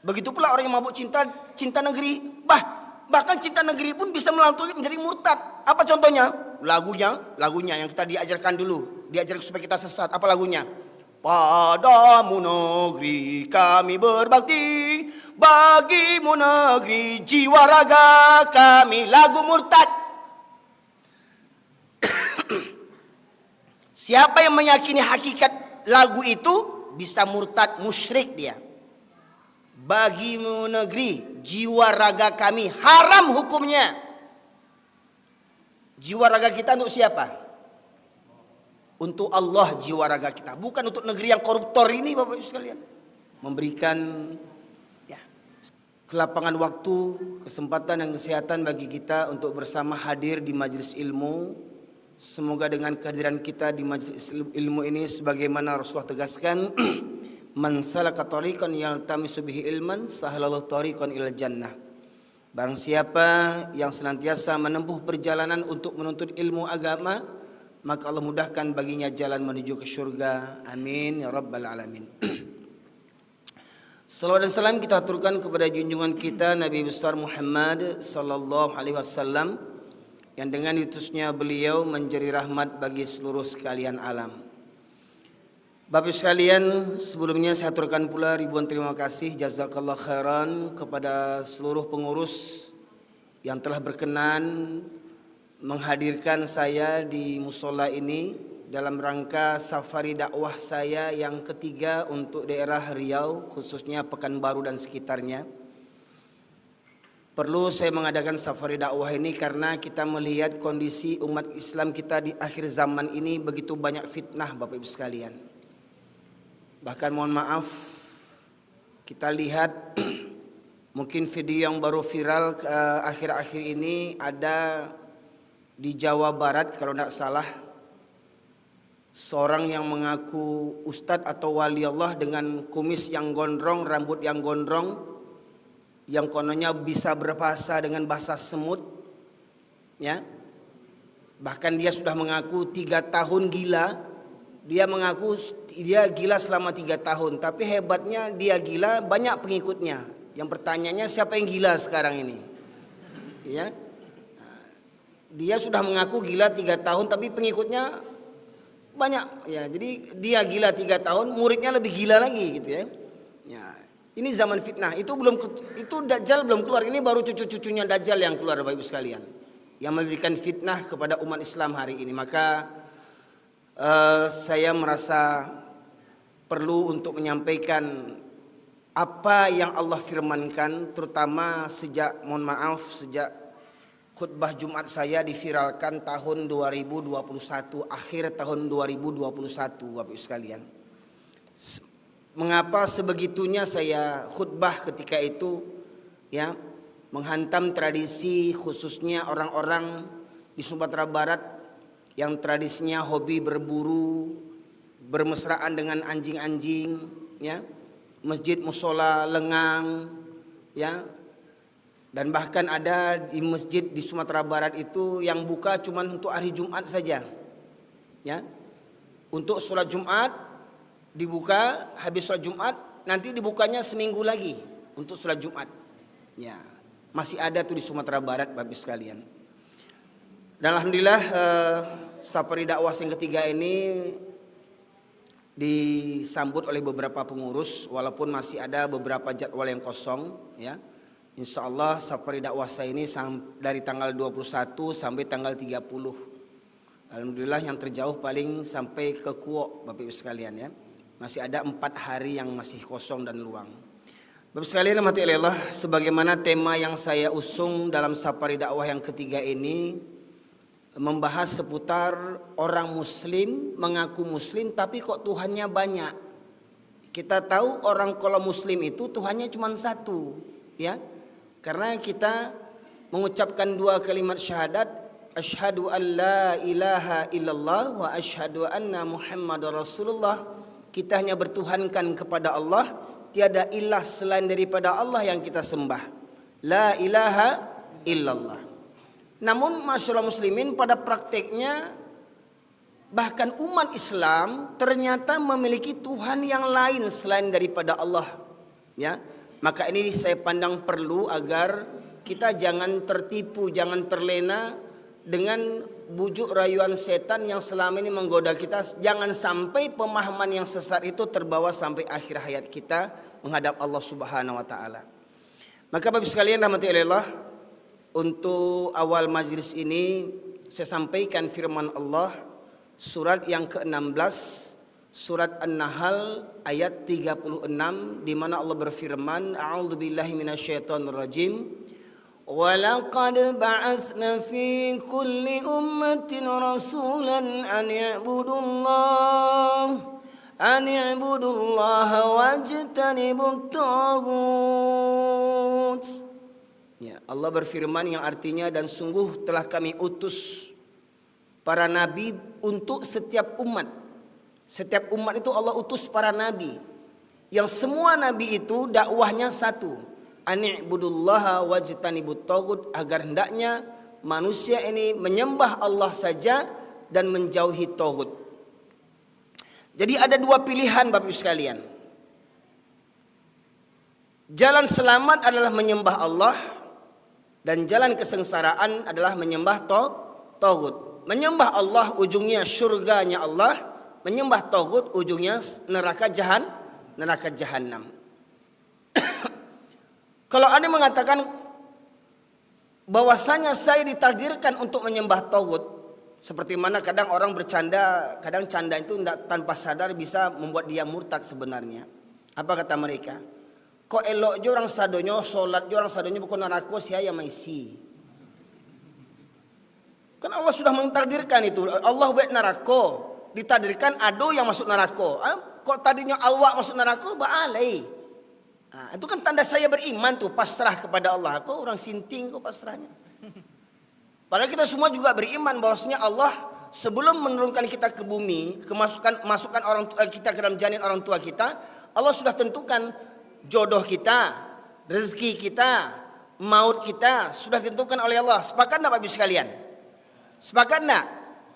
Begitu pula orang yang mabuk cinta negeri. Bahkan cinta negeri pun bisa melampaui menjadi murtad. Apa contohnya? Lagunya yang kita diajarkan dulu. Diajarkan supaya kita sesat. Apa lagunya? Padamu negeri kami berbakti, bagimu negeri jiwa raga kami. Lagu murtad. Siapa yang meyakini hakikat lagu itu bisa murtad, musyrik dia. Bagimu negeri jiwa raga kami, haram hukumnya. Jiwa raga kita untuk siapa? Untuk Allah jiwa raga kita, bukan untuk negeri yang koruptor ini, Bapak Ibu sekalian. Memberikan kelapangan waktu, kesempatan dan kesehatan bagi kita untuk bersama hadir di majelis ilmu. Semoga dengan kehadiran kita di majelis ilmu ini sebagaimana Rasulullah tegaskan, man salaka tariqan yaltamisu bihi ilman sahalallahu tariqan ilal jannah. Barang siapa yang senantiasa menempuh perjalanan untuk menuntut ilmu agama, maka Allah mudahkan baginya jalan menuju ke surga. Amin ya rabbal alamin. Salawat dan salam kita aturkan kepada junjungan kita Nabi besar Muhammad sallallahu alaihi wasallam, yang dengan diutusnya beliau menjadi rahmat bagi seluruh sekalian alam. Bapak sekalian, sebelumnya saya aturkan pula ribuan terima kasih jazakallah khairan kepada seluruh pengurus yang telah berkenan menghadirkan saya di musola ini dalam rangka safari dakwah saya yang ketiga untuk daerah Riau, khususnya Pekanbaru dan sekitarnya. Perlu saya mengadakan safari dakwah ini karena kita melihat kondisi umat Islam kita di akhir zaman ini begitu banyak fitnah, Bapak Ibu sekalian. Bahkan mohon maaf, kita lihat mungkin video yang baru viral akhir-akhir ini ada di Jawa Barat kalau tidak salah, seorang yang mengaku ustadz atau wali Allah dengan kumis yang gondrong, rambut yang gondrong, yang kononnya bisa berbahasa dengan bahasa semut, ya. Bahkan dia sudah mengaku 3 tahun gila. Dia mengaku dia gila selama 3 tahun, tapi hebatnya dia gila banyak pengikutnya. Yang pertanyaannya siapa yang gila sekarang ini? Ya. Dia sudah mengaku gila 3 tahun tapi pengikutnya banyak, ya. Jadi dia gila 3 tahun, muridnya lebih gila lagi gitu ya. Ya. Ini zaman fitnah. Itu Dajjal belum keluar. Ini baru cucu-cucunya Dajjal yang keluar, Bapak Ibu sekalian, yang memberikan fitnah kepada umat Islam hari ini. Maka saya merasa perlu untuk menyampaikan apa yang Allah firmankan, terutama sejak khutbah Jumat saya diviralkan tahun 2021, akhir tahun 2021, Bapak Ibu sekalian. Mengapa sebegitunya saya khutbah ketika itu, ya, menghantam tradisi khususnya orang-orang di Sumatera Barat yang tradisinya hobi berburu, bermesraan dengan anjing-anjing, ya, masjid musola lengang, ya, dan bahkan ada di masjid di Sumatera Barat itu yang buka cuma untuk hari Jumat saja, ya, untuk sholat Jumat dibuka, habis sholat Jumat nanti dibukanya seminggu lagi untuk sholat Jumat, ya, masih ada tuh di Sumatera Barat, Bapak sekalian. Dan alhamdulillah safari dakwah yang ketiga ini disambut oleh beberapa pengurus, walaupun masih ada beberapa jadwal yang kosong, ya. Insya Allah safari dakwah saya ini dari tanggal 21 sampai tanggal 30. Alhamdulillah yang terjauh paling sampai ke Kuok, Bapak Ibu sekalian, ya. Masih ada 4 hari yang masih kosong dan luang. Bapak sekalian rahmati Allah, sebagaimana tema yang saya usung dalam safari dakwah yang ketiga ini membahas seputar orang muslim mengaku muslim tapi kok Tuhannya banyak. Kita tahu orang kalau muslim itu Tuhannya cuma satu, ya. Karena kita mengucapkan 2 kalimat syahadat, asyhadu an la ilaha illallah wa asyhadu anna Muhammadar Rasulullah. Kita hanya bertuhankan kepada Allah, tiada ilah selain daripada Allah yang kita sembah. La ilaha illallah. Namun masyaallah muslimin, pada prakteknya bahkan umat Islam ternyata memiliki Tuhan yang lain selain daripada Allah, ya. Maka ini saya pandang perlu agar kita jangan tertipu, jangan terlena dengan bujuk rayuan setan yang selama ini menggoda kita. Jangan sampai pemahaman yang sesat itu terbawa sampai akhir hayat kita menghadap Allah Subhanahu wa taala. Maka Bapak sekalian rahmati Allah, untuk awal majlis ini saya sampaikan firman Allah surat yang ke-16, surat An-Nahl ayat 36, di mana Allah berfirman, A'udzubillahi minasyaitonirrajim. Walaqad ba'atsna fi kulli ummatin rasulan an i'budullaha wajtanibut taghut. Ya, Allah berfirman yang artinya, dan sungguh telah kami utus para nabi untuk setiap umat. Setiap umat itu Allah utus para nabi, yang semua nabi itu dakwahnya satu, ani'budullaha wajtanibut taghut, agar hendaknya manusia ini menyembah Allah saja dan menjauhi taghut. Jadi ada dua pilihan Bapak Ibu sekalian. Jalan selamat adalah menyembah Allah, dan jalan kesengsaraan adalah menyembah taghut. Menyembah Allah ujungnya surganya Allah, menyembah taghut ujungnya neraka jahanam. Kalau ada mengatakan bahwasanya saya ditakdirkan untuk menyembah taghut, seperti mana kadang orang bercanda, kadang canda itu tanpa sadar bisa membuat dia murtad sebenarnya. Apa kata mereka? Kok elok je orang sadonyo, solat je orang sadonyo bukan neraka saya maisi. Kan Allah sudah mentakdirkan itu. Allah buat neraka, ditakdirkan ado yang masuk neraka. Kok tadinya awak masuk neraka, baalai. Itu kan tanda saya beriman tuh, pasrah kepada Allah. Kok orang sinting kok pasrahnya. Padahal kita semua juga beriman bahwasanya Allah sebelum menurunkan kita ke bumi, masukkan orang tua kita ke dalam janin orang tua kita, Allah sudah tentukan jodoh kita, rezeki kita, maut kita sudah ditentukan oleh Allah. Sepakat enggak Bapak Ibu sekalian? Sepakat enggak?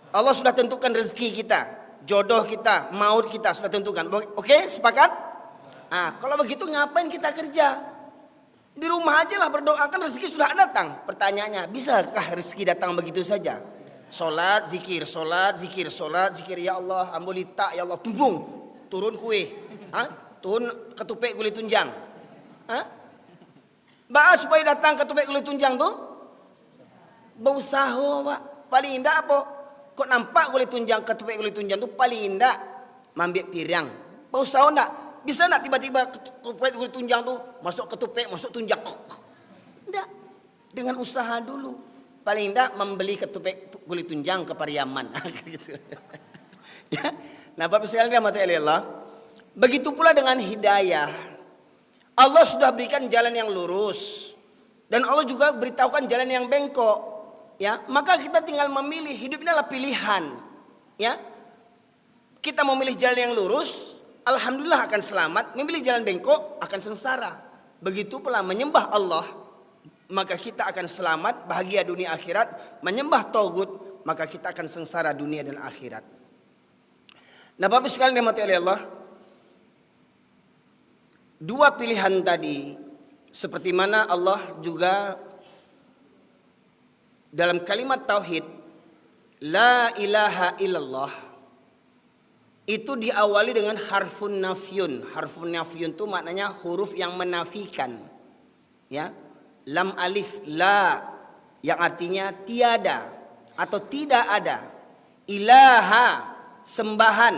Allah sudah tentukan rezeki kita, jodoh kita, maut kita sudah tentukan. Oke, sepakat? Kalau begitu ngapain kita kerja? Di rumah aja lah berdoa, kan rezeki sudah datang. Pertanyaannya, bisakah rezeki datang begitu saja? Solat, zikir, solat, zikir, solat, zikir. Ya Allah, ambulita, ya Allah, tumbung, turun kue, turun ketupek kulit tunjang. Supaya datang ketupek kulit tunjang tuh, berusaha Pak. Paling indah apa? Kok nampak kulit tunjang, ketupek kulit tunjang tuh paling indah mambek pirang. Berusaha enggak? Bisa enggak tiba-tiba ketupek kulit tunjang tuh masuk ketupek, masuk tunjang? Enggak. Dengan usaha dulu. Paling enggak membeli ketupek kulit tunjang ke Pariaman. Gitu. Ya. Nah, Bapak sekalian rahmati Allah, begitu pula dengan hidayah. Allah sudah berikan jalan yang lurus, dan Allah juga beritahukan jalan yang bengkok. Ya, maka kita tinggal memilih. Hidup ini adalah pilihan. Ya, kita memilih jalan yang lurus, alhamdulillah akan selamat. Memilih jalan bengkok akan sengsara. Begitu pula menyembah Allah, maka kita akan selamat, bahagia dunia akhirat. Menyembah taghut, maka kita akan sengsara dunia dan akhirat. Nah, Bapak sekalian rahmati Allah, dua pilihan tadi, seperti mana Allah juga dalam kalimat tauhid la ilaha illallah itu diawali dengan harfun nafyun. Harfun nafyun itu maknanya huruf yang menafikan. Ya, lam alif la yang artinya tiada atau tidak ada. Ilaha sembahan,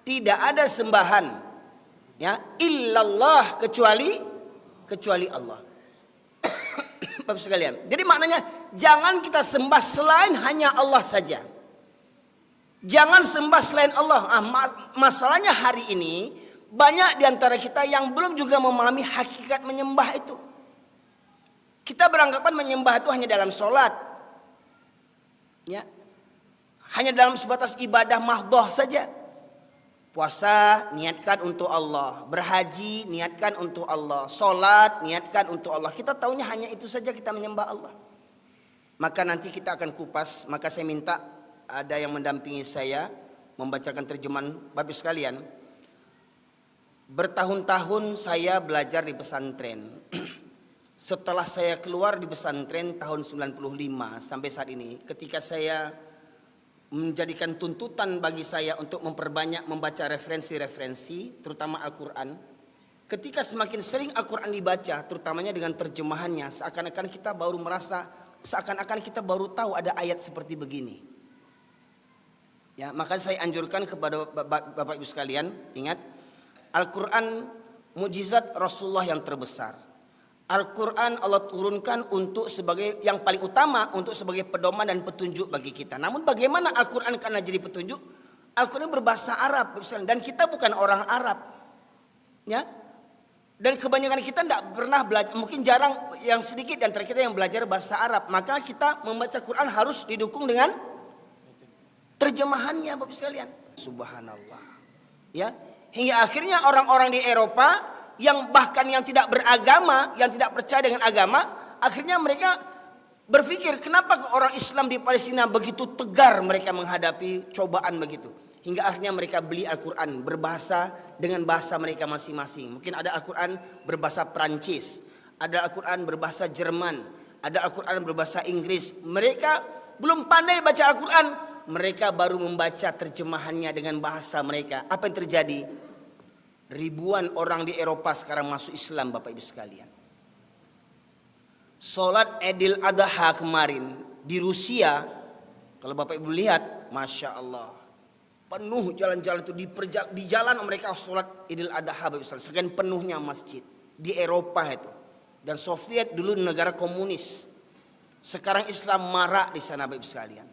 tidak ada sembahan. Ya, illallah kecuali Allah. Bapak sekalian, jadi maknanya jangan kita sembah selain hanya Allah saja. Jangan sembah selain Allah. Masalahnya hari ini banyak di antara kita yang belum juga memahami hakikat menyembah itu. Kita beranggapan menyembah itu hanya dalam sholat, ya, hanya dalam sebatas ibadah mahdhah saja. Puasa niatkan untuk Allah, berhaji niatkan untuk Allah, sholat niatkan untuk Allah. Kita tahunya hanya itu saja kita menyembah Allah. Maka nanti kita akan kupas. Maka saya minta ada yang mendampingi saya membacakan terjemahan Bapak sekalian. Bertahun-tahun saya belajar di pesantren. Setelah saya keluar di pesantren tahun 95 sampai saat ini, ketika saya menjadikan tuntutan bagi saya untuk memperbanyak membaca referensi-referensi, terutama Al-Quran. Ketika semakin sering Al-Quran dibaca, terutamanya dengan terjemahannya, seakan-akan kita baru tahu ada ayat seperti begini. Ya, maka saya anjurkan kepada Bapak Ibu sekalian, ingat, Al-Quran mukjizat Rasulullah yang terbesar. Al-Quran Allah turunkan untuk sebagai yang paling utama, untuk sebagai pedoman dan petunjuk bagi kita. Namun bagaimana Al-Quran karena jadi petunjuk? Al-Quran berbahasa Arab dan kita bukan orang Arab, ya. Dan kebanyakan kita tidak pernah belajar, mungkin jarang, yang sedikit di antara kita yang belajar bahasa Arab. Maka kita membaca Quran harus didukung dengan terjemahannya, Bapak sekalian. Subhanallah. Ya, hingga akhirnya orang-orang di Eropa yang bahkan yang tidak beragama, yang tidak percaya dengan agama, akhirnya mereka berpikir, kenapa orang Islam di Palestina begitu tegar mereka menghadapi cobaan begitu. Hingga akhirnya mereka beli Al-Quran berbahasa dengan bahasa mereka masing-masing. Mungkin ada Al-Quran berbahasa Prancis, ada Al-Quran berbahasa Jerman, ada Al-Quran berbahasa Inggris. Mereka belum pandai baca Al-Quran, mereka baru membaca terjemahannya dengan bahasa mereka. Apa yang terjadi? Ribuan orang di Eropa sekarang masuk Islam, Bapak Ibu sekalian. Sholat Idul Adha kemarin di Rusia, kalau Bapak Ibu lihat, Masya Allah, penuh jalan-jalan itu, di jalan mereka sholat Idul Adha, Bapak Ibu sekalian. Sekian penuhnya masjid di Eropa itu. Dan Soviet dulu negara komunis. Sekarang Islam marak di sana, Bapak Ibu sekalian.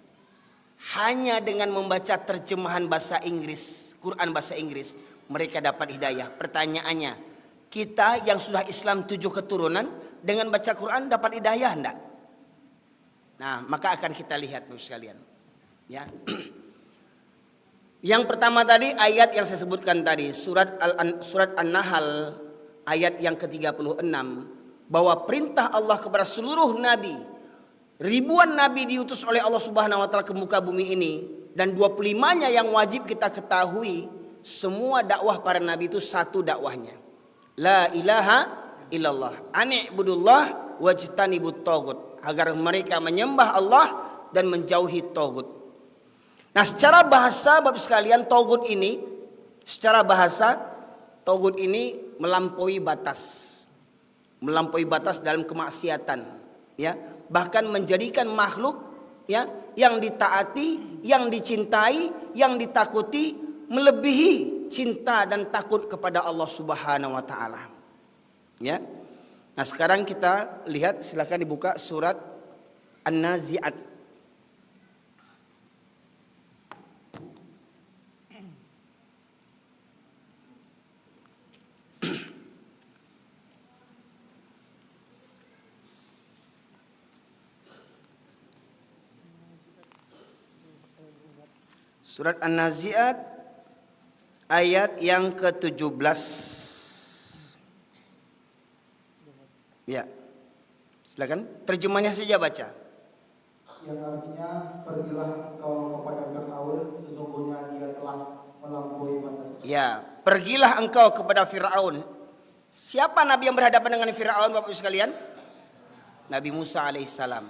Hanya dengan membaca terjemahan bahasa Inggris, Quran bahasa Inggris, mereka dapat hidayah. Pertanyaannya, kita yang sudah Islam 7 keturunan dengan baca Quran dapat hidayah enggak? Nah, maka akan kita lihat Bapak sekalian. Ya. Yang pertama tadi ayat yang saya sebutkan tadi, surat An-Nahl ayat yang ke-36, bahwa perintah Allah kepada seluruh nabi, ribuan nabi diutus oleh Allah Subhanahu wa taala ke muka bumi ini, dan 25-nya yang wajib kita ketahui, semua dakwah para nabi itu satu dakwahnya. La ilaha illallah, ani'budullah wajtanibut taghut, agar mereka menyembah Allah dan menjauhi taghut. Nah, secara bahasa Bapak sekalian, taghut ini secara bahasa taghut ini melampaui batas. Melampaui batas dalam kemaksiatan, ya. Bahkan menjadikan makhluk, ya, yang ditaati, yang dicintai, yang ditakuti melebihi cinta dan takut kepada Allah Subhanahu wa taala. Ya. Nah, sekarang kita lihat, silakan dibuka surat An-Nazi'at. Surat An-Nazi'at ayat yang ke-17. Ya. Silakan terjemahnya saja baca. Yang artinya, pergilah engkau kepada Fir'aun, sesungguhnya dia telah melampaui batas. Ya, pergilah engkau kepada Fir'aun. Siapa nabi yang berhadapan dengan Fir'aun, Bapak Ibu sekalian? Nabi Musa alaihissalam.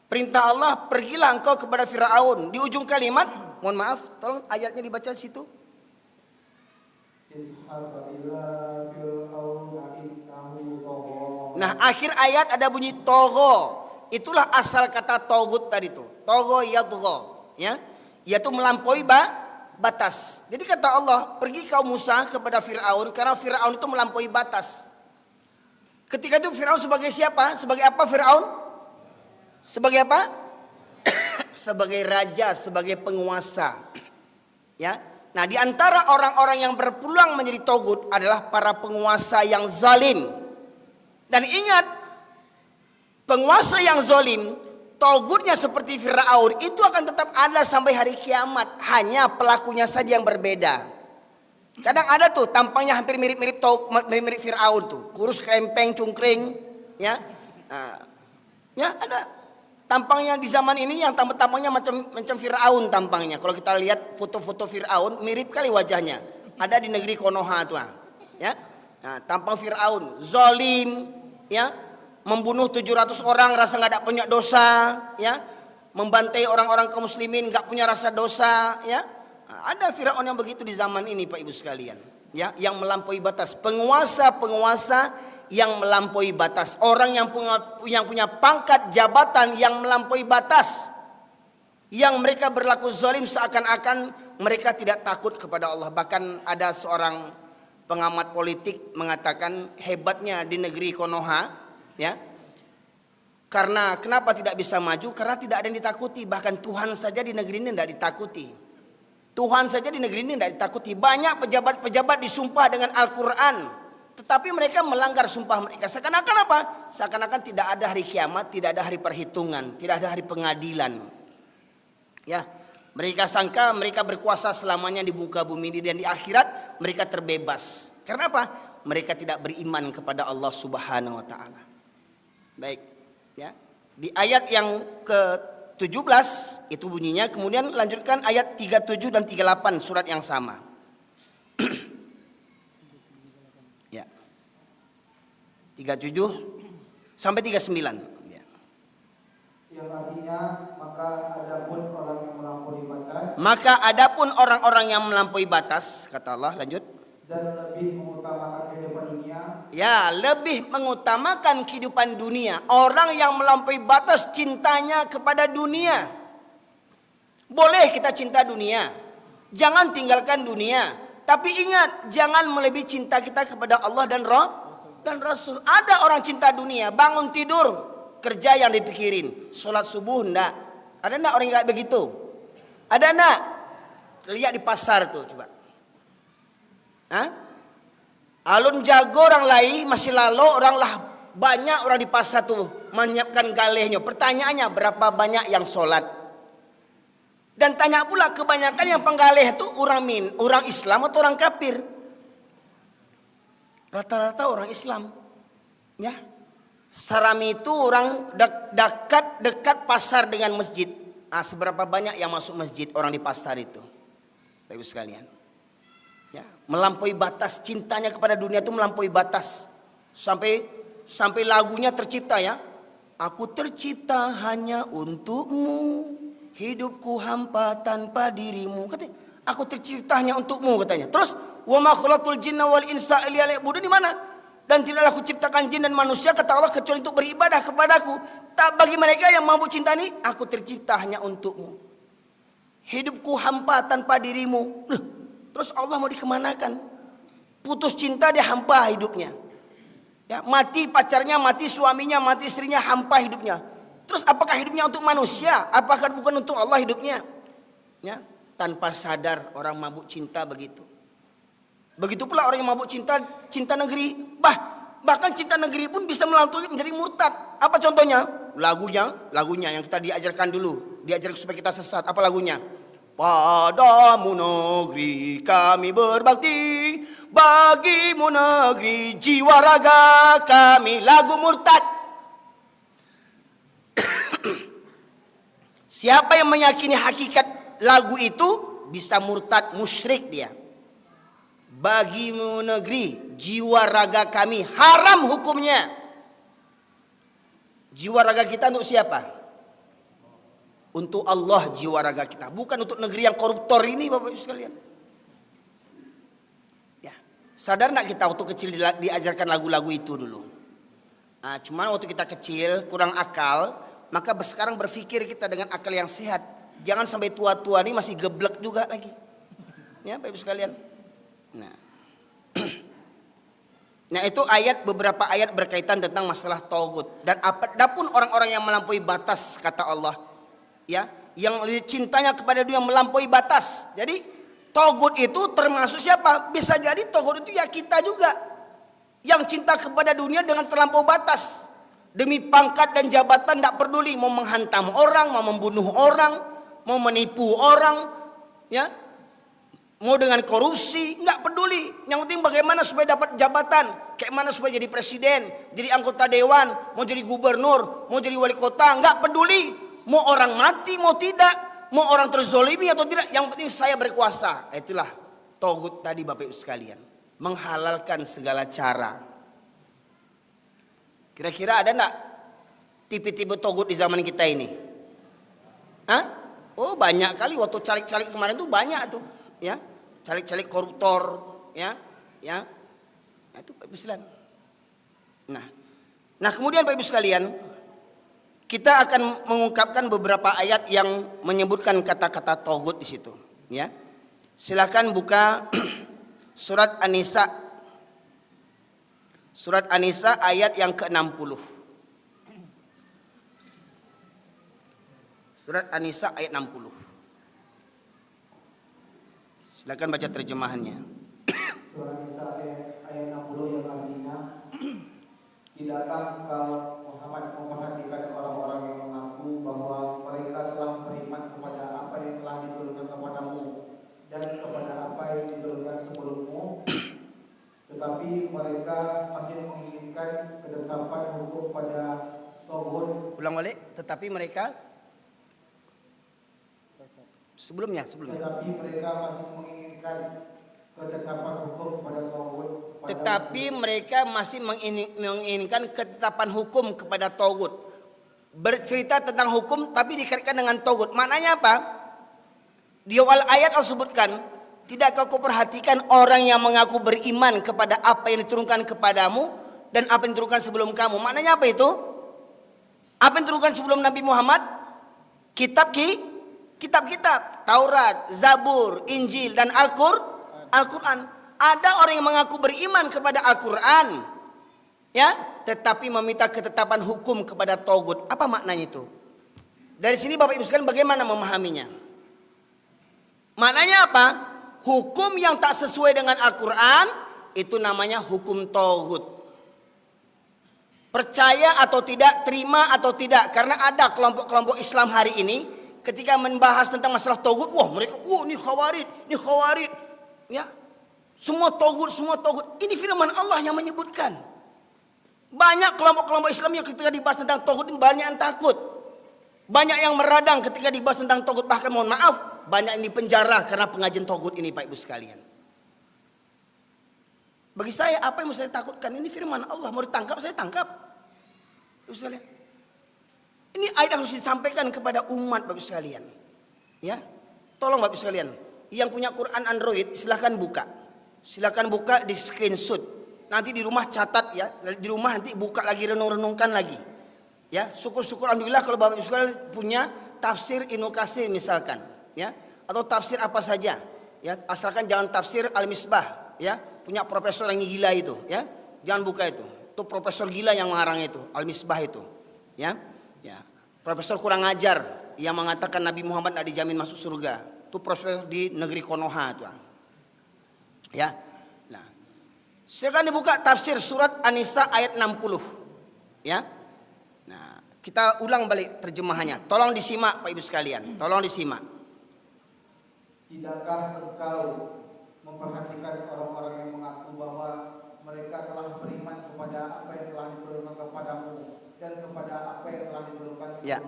Perintah Allah, pergilah engkau kepada Fir'aun. Di ujung kalimat, mohon maaf, tolong ayatnya dibaca situ. Nah, akhir ayat ada bunyi togho. Itulah asal kata togut tadi itu. Togho yadgho, ya, yaitu melampaui batas. Jadi kata Allah, pergi kau Musa kepada Fir'aun, karena Fir'aun itu melampaui batas. Ketika itu Fir'aun sebagai siapa? Sebagai apa Fir'aun? Sebagai apa? Sebagai raja, sebagai penguasa. Ya. Nah, di antara orang-orang yang berpeluang menjadi togut adalah para penguasa yang zalim. Dan ingat, penguasa yang zalim, togutnya seperti Firaun, itu akan tetap ada sampai hari kiamat. Hanya pelakunya saja yang berbeda. Kadang ada tuh tampangnya hampir mirip-mirip Firaun tuh, kurus krempeng cungkring, ya. Nah, ya ada. Tampangnya di zaman ini yang tampangnya macam Firaun tampangnya. Kalau kita lihat foto-foto Firaun, mirip kali wajahnya. Ada di negeri Konoha tuh. ya. Nah, tampang Fir'aun, zalim, ya, membunuh 700 orang rasa nggak ada punya dosa, ya, membantai orang-orang kaum muslimin nggak punya rasa dosa, ya. Nah, ada Fir'aun yang begitu di zaman ini Pak Ibu sekalian, ya, yang melampaui batas, penguasa-penguasa yang melampaui batas, orang yang punya pangkat jabatan yang melampaui batas, yang mereka berlaku zalim seakan-akan mereka tidak takut kepada Allah. Bahkan ada seorang pengamat politik mengatakan hebatnya di negeri Konoha, ya, karena kenapa tidak bisa maju? Karena tidak ada yang ditakuti. Bahkan Tuhan saja di negeri ini tidak ditakuti. Tuhan saja di negeri ini tidak ditakuti. Banyak pejabat-pejabat disumpah dengan Al-Quran, tetapi mereka melanggar sumpah mereka. Seakan-akan apa? Seakan-akan tidak ada hari kiamat, tidak ada hari perhitungan, tidak ada hari pengadilan. Ya, mereka sangka mereka berkuasa selamanya di muka bumi ini, dan di akhirat mereka terbebas. Karena apa? Mereka tidak beriman kepada Allah Subhanahu wa taala. Baik, ya. Di ayat yang ke-17 itu bunyinya, kemudian lanjutkan ayat 37 dan 38 surat yang sama. Ya. 37 sampai 39. Yang artinya maka adapun orang yang melampaui batas. Maka adapun orang-orang yang melampaui batas, kata Allah, lanjut. Dan lebih mengutamakan kehidupan dunia. Ya, lebih mengutamakan kehidupan dunia. Orang yang melampaui batas cintanya kepada dunia. Boleh kita cinta dunia, jangan tinggalkan dunia. Tapi ingat, jangan melebihi cinta kita kepada Allah dan Rasul. Ada orang cinta dunia, bangun tidur kerja yang dipikirin, sholat subuh enggak. Ada enggak orang kayak begitu? Ada enggak? Lihat di pasar tuh coba. Hah? Alun jago orang lain masih lalu orang lah, banyak orang di pasar tuh menyiapkan galehnya. Pertanyaannya berapa banyak yang sholat? Dan tanya pula kebanyakan yang penggaleh itu orang Islam atau orang kafir? Rata-rata orang Islam, ya. Sarami itu orang dekat pasar dengan masjid. Seberapa banyak yang masuk masjid orang di pasar itu, Bapak Ibu sekalian. Ya, melampaui batas cintanya kepada dunia itu melampaui batas. Sampai lagunya tercipta, ya. Aku tercipta hanya untukmu, hidupku hampa tanpa dirimu. Katanya, aku tercipta hanya untukmu katanya. Terus, wa ma khalaqtul jinna wal insa illa liya'budun, di mana? Dan tidaklah aku ciptakan jin dan manusia, kata Allah, kecuali untuk beribadah kepadaku. Tak bagi mereka yang mampu cinta ini, aku tercipta hanya untukmu. Hidupku hampa tanpa dirimu. Terus Allah mau dikemanakan? Putus cinta, dia hampa hidupnya. Ya, mati pacarnya, mati suaminya, mati istrinya, hampa hidupnya. Terus apakah hidupnya untuk manusia? Apakah bukan untuk Allah hidupnya? Ya, tanpa sadar orang mabuk cinta begitu. Begitu pula orang yang mabuk cinta negeri. Bahkan cinta negeri pun bisa melampaui menjadi murtad. Apa contohnya? Lagunya yang kita diajarkan dulu. Diajarkan supaya kita sesat. Apa lagunya? Padamu negeri kami berbakti, bagimu negeri jiwa raga kami. Lagu murtad. Siapa yang meyakini hakikat lagu itu bisa murtad, musyrik dia. Bagimu negeri, jiwa raga kami, haram hukumnya. Jiwa raga kita untuk siapa? Untuk Allah jiwa raga kita, bukan untuk negeri yang koruptor ini, Bapak Ibu sekalian. Ya, sadar nak kita waktu kecil diajarkan lagu-lagu itu dulu. Nah, cuman waktu kita kecil kurang akal, maka sekarang berpikir kita dengan akal yang sehat. Jangan sampai tua-tua ini masih geblek juga lagi. Ya, Bapak Ibu sekalian. Nah itu beberapa ayat berkaitan tentang masalah tauhid. Dan apapun orang-orang yang melampaui batas, kata Allah, ya, yang cintanya kepada dunia melampaui batas. Jadi tauhid itu termasuk siapa? Bisa jadi tauhid itu ya kita juga, yang cinta kepada dunia dengan terlampau batas. Demi pangkat dan jabatan tidak peduli, mau menghantam orang, mau membunuh orang, mau menipu orang, ya, mau dengan korupsi, nggak peduli. Yang penting bagaimana supaya dapat jabatan, kayak mana supaya jadi presiden, jadi anggota dewan, mau jadi gubernur, mau jadi wali kota, nggak peduli. Mau orang mati, mau tidak, mau orang terzolimi atau tidak, yang penting saya berkuasa. Itulah tauhid tadi, Bapak Ibu sekalian. menghalalkan segala cara. Kira-kira ada enggak tipe-tipe togut di zaman kita ini? Hah? Oh banyak kali, waktu caleg-caleg kemarin tuh banyak tuh, ya, caleg-caleg koruptor, ya. Nah, itu Pak Ibu sekalian. Nah kemudian Pak Ibu sekalian, kita akan mengungkapkan beberapa ayat yang menyebutkan kata-kata togut di situ, ya. Silakan buka surat An-Nisa. Surat An-Nisa ayat yang ke-60. Surat An-Nisa ayat 60. Silakan baca terjemahannya. Surah Nisa ayat 60 yang artinya, tidakkah engkau Muhammad memperhatikan orang-orang yang mengaku bahwa mereka telah beriman kepada apa yang telah diturunkan kepadamu dan kepada apa yang diturunkan sebelummu, tetapi mereka masih menginginkan ketetapan hukum pada Tauhid. Ulang balik, tetapi mereka sebelumnya. Tetapi mereka masih menginginkan ketetapan hukum pada Tauhid. Tetapi mereka masih menginginkan ketetapan hukum kepada Tauhid. Bercerita tentang hukum tapi dikaitkan dengan Tauhid. Maknanya apa? Di awal ayat Allah sebutkan, tidakkah kau perhatikan orang yang mengaku beriman kepada apa yang diturunkan kepadamu dan apa yang diturunkan sebelum kamu? Maknanya apa itu? Apa yang diturunkan sebelum Nabi Muhammad? Kitab-kitab, Taurat, Zabur, Injil dan Al-Quran. Ada orang yang mengaku beriman kepada Al-Quran, ya, tetapi meminta ketetapan hukum kepada Tauhid. Apa maknanya itu? Dari sini Bapak Ibu sekalian bagaimana memahaminya? Maknanya apa? Hukum yang tak sesuai dengan Al-Quran itu namanya hukum Tauhid. Percaya atau tidak, terima atau tidak. Karena ada kelompok-kelompok Islam hari ini ketika membahas tentang masalah Tauhid, wah mereka, ini khawarij, ya. Semua Tauhid. Ini firman Allah yang menyebutkan. Banyak kelompok-kelompok Islam yang ketika dibahas tentang Tauhid banyak yang takut. Banyak yang meradang ketika dibahas tentang Tauhid. Bahkan mohon maaf, banyak yang dipenjara karena pengajian Tauhid ini Pak Ibu sekalian. Bagi saya apa yang mau saya takutkan? Ini firman Allah, mau ditangkap saya tangkap. Ibu sekalian. Ini ayat harus disampaikan kepada umat Bapak sekalian. Ya. Tolong Bapak sekalian, yang punya Quran Android silahkan buka. Silakan buka di screenshot. Nanti di rumah catat ya. Di rumah nanti buka lagi, renung-renungkan lagi. Ya, syukur-syukur alhamdulillah kalau Bapak Ibu sekalian punya tafsir Ibnu Katsir misalkan, ya. Atau tafsir apa saja. Ya, asalkan jangan tafsir Al-Misbah, ya. Punya profesor yang gila itu, ya. Jangan buka itu. Itu profesor gila yang mengarang itu, Al-Misbah itu. Ya. Ya. Profesor kurang ajar yang mengatakan Nabi Muhammad tidak dijamin masuk surga. Itu profesor di negeri Konoha itu. Ya. Nah, silakan dibuka tafsir surat An-Nisa ayat 60. Ya. Nah, kita ulang balik terjemahannya. Tolong disimak Pak Ibu sekalian. Tolong disimak. Tidakkah engkau memperhatikan orang-orang yang mengaku bahwa mereka telah beriman kepada apa yang telah diturunkan kepadamu dan kepada apa yang telah diturunkan sebelummu? Ya.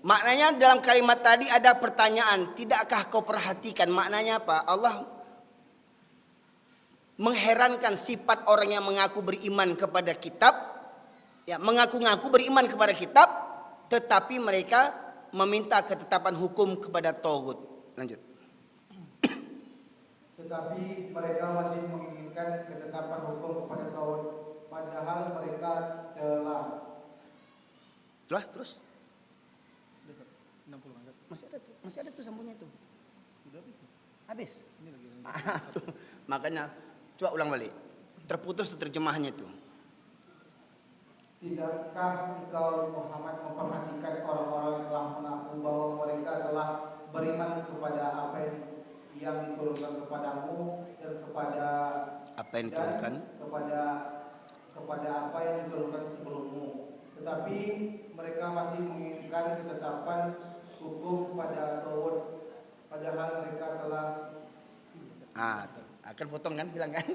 Maknanya dalam kalimat tadi ada pertanyaan, tidakkah kau perhatikan? Maknanya apa? Allah mengherankan sifat orang yang mengaku beriman kepada kitab, ya, mengaku-ngaku beriman kepada kitab, tetapi mereka meminta ketetapan hukum kepada Tauhid. Lanjut. Tetapi mereka masih menginginkan ketetapan hukum kepada Tauhid, padahal mereka telah. Terus. Masih ada tuh sambungnya tuh. Habis. Makanya coba ulang balik. Terputus tuh terjemahannya tuh. Tidakkah engkau Muhammad memperhatikan orang-orang yang telah mengaku bahwa mereka telah beriman kepada apa yang diturunkan kepadamu dan kepada apa yang diturunkan? Kepada apa yang diturunkan sebelummu. Tetapi mereka masih menginginkan ketetapan hukum pada Tauhid, padahal mereka telah. Tuh. Akan potong kan, bilang kan?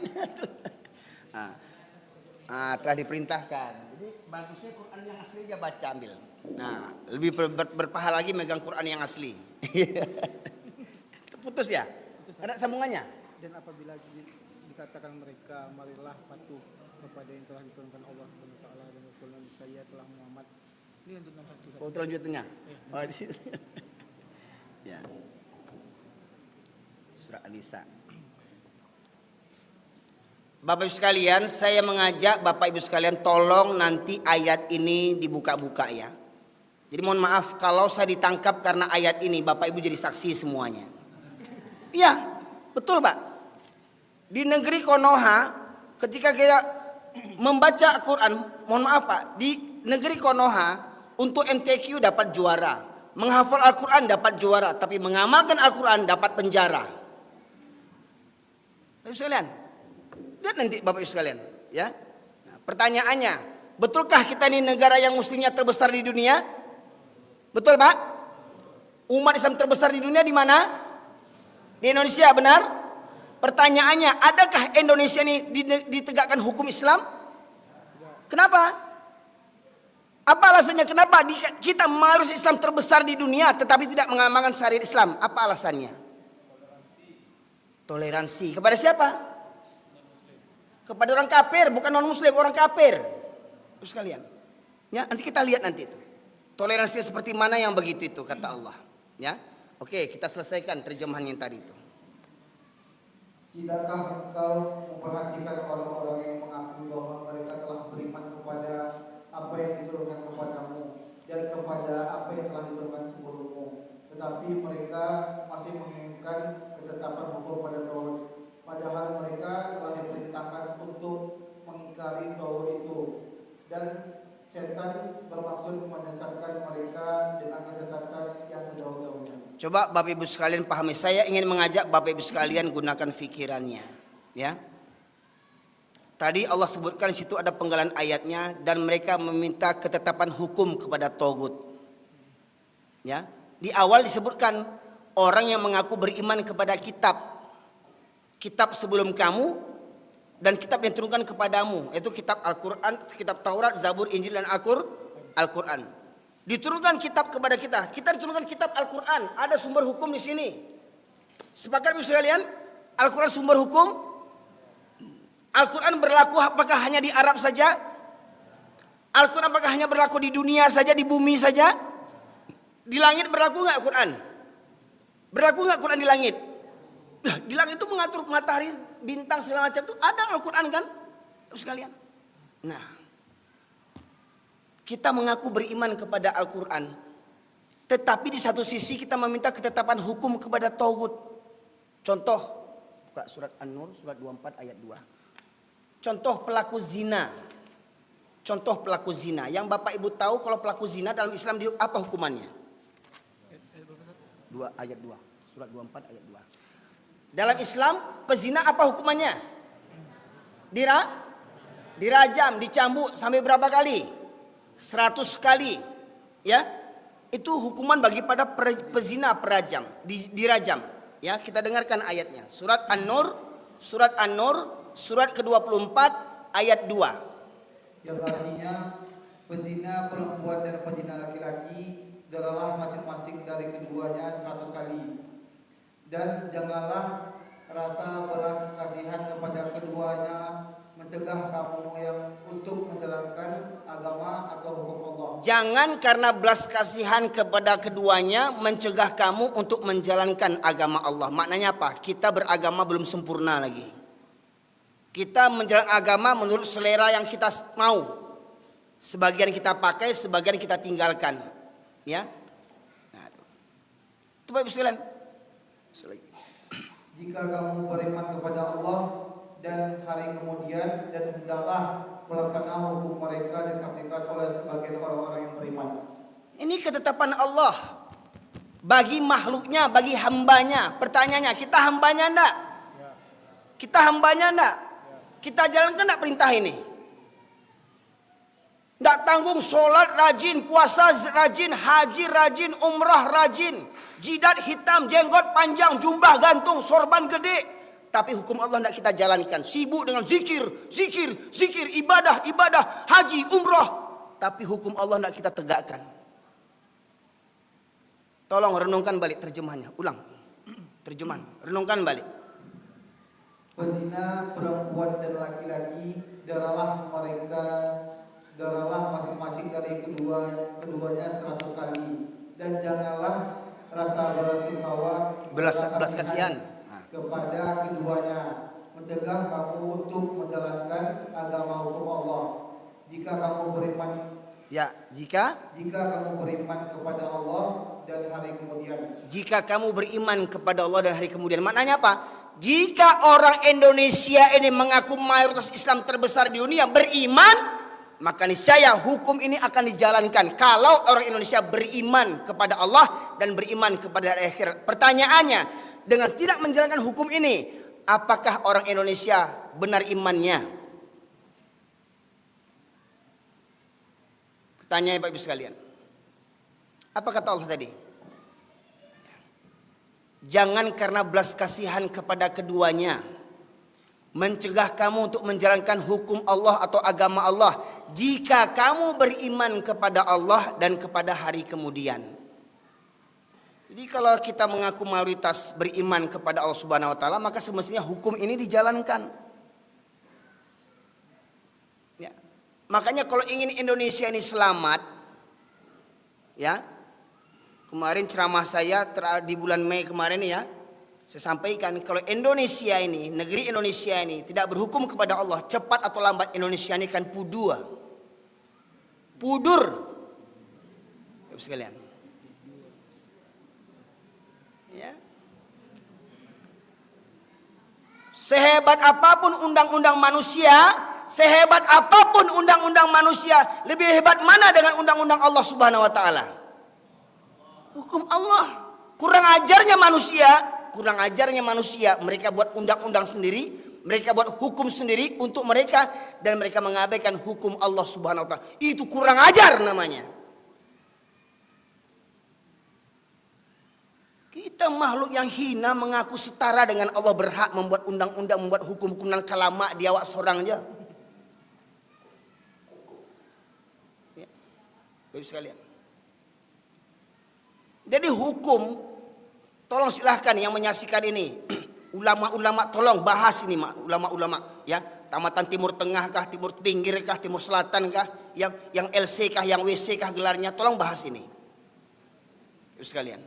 Telah diperintahkan. Jadi bagusnya Quran yang asli aja baca ambil. Nah, lebih berpahala lagi megang Quran yang asli. Putus ya? Ada sambungannya? Dan apabila katakan mereka, marilah patuh kepada yang telah diturunkan Allah SWT dan Rasul Nabi saya telah Muhammad. Ini untuk nomor 1. Oh, terlanjutnya. Oh, di situ. Ya. Surah An-Nisa. Bapak Ibu sekalian, saya mengajak Bapak Ibu sekalian tolong nanti ayat ini dibuka-buka ya. Jadi mohon maaf kalau saya ditangkap karena ayat ini, Bapak Ibu jadi saksi semuanya. Iya, betul Pak. Di negeri Konoha ketika kita membaca Al-Quran, mohon maaf Pak, di negeri Konoha untuk MTQ dapat juara, menghafal Al-Quran dapat juara, tapi mengamalkan Al-Quran dapat penjara. Bapak Ibu sekalian, lihat nanti Bapak Ibu sekalian, ya. Nah, pertanyaannya, betulkah kita ini negara yang muslimnya terbesar di dunia? Betul Pak? Umat Islam terbesar di dunia di mana? Di Indonesia, benar? Pertanyaannya, adakah Indonesia ini ditegakkan hukum Islam? Kenapa? Apa alasannya? Kenapa kita harus Islam terbesar di dunia tetapi tidak mengamalkan syariat Islam? Apa alasannya? Toleransi. Kepada siapa? Kepada orang kafir, bukan non muslim, orang kafir. Terus kalian. Ya, nanti kita lihat nanti itu. Toleransi seperti mana yang begitu itu kata Allah. Ya. Oke, kita selesaikan terjemahan yang tadi itu. Tidakkah engkau memperhatikan orang-orang yang mengaku bahwa mereka telah beriman kepada apa yang diturunkan kepadamu dan kepada apa yang telah diturunkan sebelummu, tetapi mereka masih menginginkan ketetapan hukum pada Taurat, padahal mereka telah diperintahkan untuk mengingkari Taurat itu, dan setan bermaksud menyesatkan mereka dengan kesesatan yang sejauh-jauhnya. Coba Bapak Ibu sekalian pahami. Saya ingin mengajak Bapak Ibu sekalian gunakan fikirannya, ya. Tadi Allah sebutkan situ ada penggalan ayatnya dan mereka meminta ketetapan hukum kepada Taurat. Ya. Di awal disebutkan orang yang mengaku beriman kepada kitab sebelum kamu dan kitab yang diturunkan kepadamu, yaitu kitab Al-Quran, kitab Taurat, Zabur, Injil dan Al-Quran. Diturunkan kitab kepada kita. Kita diturunkan kitab Al-Quran. Ada sumber hukum di sini. Sepakat Ibu sekalian? Al-Quran sumber hukum. Al-Quran berlaku apakah hanya di Arab saja? Al-Quran apakah hanya berlaku di dunia saja, di bumi saja? Di langit berlaku nggak Al-Quran? Berlaku nggak Quran di langit? Di langit itu mengatur matahari, bintang segala macam itu ada Al-Quran kan? Ibu sekalian. Nah, kita mengaku beriman kepada Al-Quran, tetapi di satu sisi kita meminta ketetapan hukum kepada Taurat. Contoh, buka surat An-Nur, surat 24 ayat 2. Contoh pelaku zina. Contoh pelaku zina. Yang Bapak Ibu tahu kalau pelaku zina dalam Islam apa hukumannya? 2 ayat 2. Surat 24 ayat 2. Dalam Islam pezina apa hukumannya? Dirajam, dicambuk sampai berapa kali? 100 kali, ya. Itu hukuman bagi pada pezina perajam, dirajam. Ya, kita dengarkan ayatnya. Surat An-Nur, surat ke-24 ayat 2. Yang artinya pezina perempuan dan pezina laki-laki jaralah masing-masing dari keduanya 100 kali. Dan janganlah rasa belas kasihan kepada keduanya mencegah kamu yang untuk menjalankan agama atau hukum Allah. Jangan karena belas kasihan kepada keduanya mencegah kamu untuk menjalankan agama Allah. Maknanya apa? Kita beragama belum sempurna lagi. Kita menjalankan agama menurut selera yang kita mau. Sebagian kita pakai, sebagian kita tinggalkan. Ya. Nah, itu Bapak Ibu sekalian. Jika kamu beriman kepada Allah dan hari kemudian, dan hendaklah melaksanakan hukum mereka disaksikan oleh sebagian orang-orang yang beriman. Ini ketetapan Allah bagi makhluknya, bagi hambanya. Pertanyaannya, kita hambanya enggak? Kita hambanya enggak? Kita jalankan enggak perintah ini? Enggak tanggung, sholat rajin, puasa rajin, haji rajin, umrah rajin, jidat hitam, jenggot panjang, jumbah gantung, sorban gede. Tapi hukum Allah tidak kita jalankan. Sibuk dengan zikir, ibadah, haji, umrah. Tapi hukum Allah tidak kita tegakkan. Tolong renungkan balik terjemahannya. Ulang. Terjemahan. Renungkan balik. pezina perempuan dan laki-laki, daralah masing-masing dari keduanya 100 kali, dan janganlah rasa belas kasihan kepada keduanya, mencegah kamu untuk menjalankan agama hukum Allah. Jika kamu beriman kepada Allah dan hari kemudian. Jika kamu beriman kepada Allah dan hari kemudian. Maknanya apa? Jika orang Indonesia ini mengaku mayoritas Islam terbesar di dunia beriman, maka niscaya hukum ini akan dijalankan. Kalau orang Indonesia beriman kepada Allah dan beriman kepada hari akhirat. Pertanyaannya, dengan tidak menjalankan hukum ini, apakah orang Indonesia benar imannya? Pertanyaannya Bapak Ibu sekalian. Apa kata Allah tadi? Jangan karena belas kasihan kepada keduanya mencegah kamu untuk menjalankan hukum Allah atau agama Allah jika kamu beriman kepada Allah dan kepada hari kemudian. Jadi kalau kita mengaku mayoritas beriman kepada Allah Subhanahu wa taala, maka semestinya hukum ini dijalankan. Ya. Makanya kalau ingin Indonesia ini selamat, ya. Kemarin ceramah saya di bulan Mei kemarin ya, saya sampaikan kalau Indonesia ini, negeri Indonesia ini tidak berhukum kepada Allah, cepat atau lambat Indonesia ini akan pudur. Sekalian. Ya. Sehebat apapun undang-undang manusia, lebih hebat mana dengan undang-undang Allah Subhanahu wa taala? Hukum Allah. Kurang ajarnya manusia, mereka buat undang-undang sendiri, mereka buat hukum sendiri untuk mereka, dan mereka mengabaikan hukum Allah Subhanahu wa taala. Itu kurang ajar namanya. Kita makhluk yang hina mengaku setara dengan Allah, berhak membuat undang-undang, membuat hukum-hukum dan kalama dia awak seorang aja. Ya. Bapak sekalian. Jadi hukum, tolong silahkan yang menyaksikan ini, ulama-ulama tolong bahas ini, ulama-ulama ya, tamatan Timur Tengah kah, Timur Pinggir kah, Timur Selatan kah, yang LC kah, yang WC kah gelarnya, tolong bahas ini. Terus sekalian.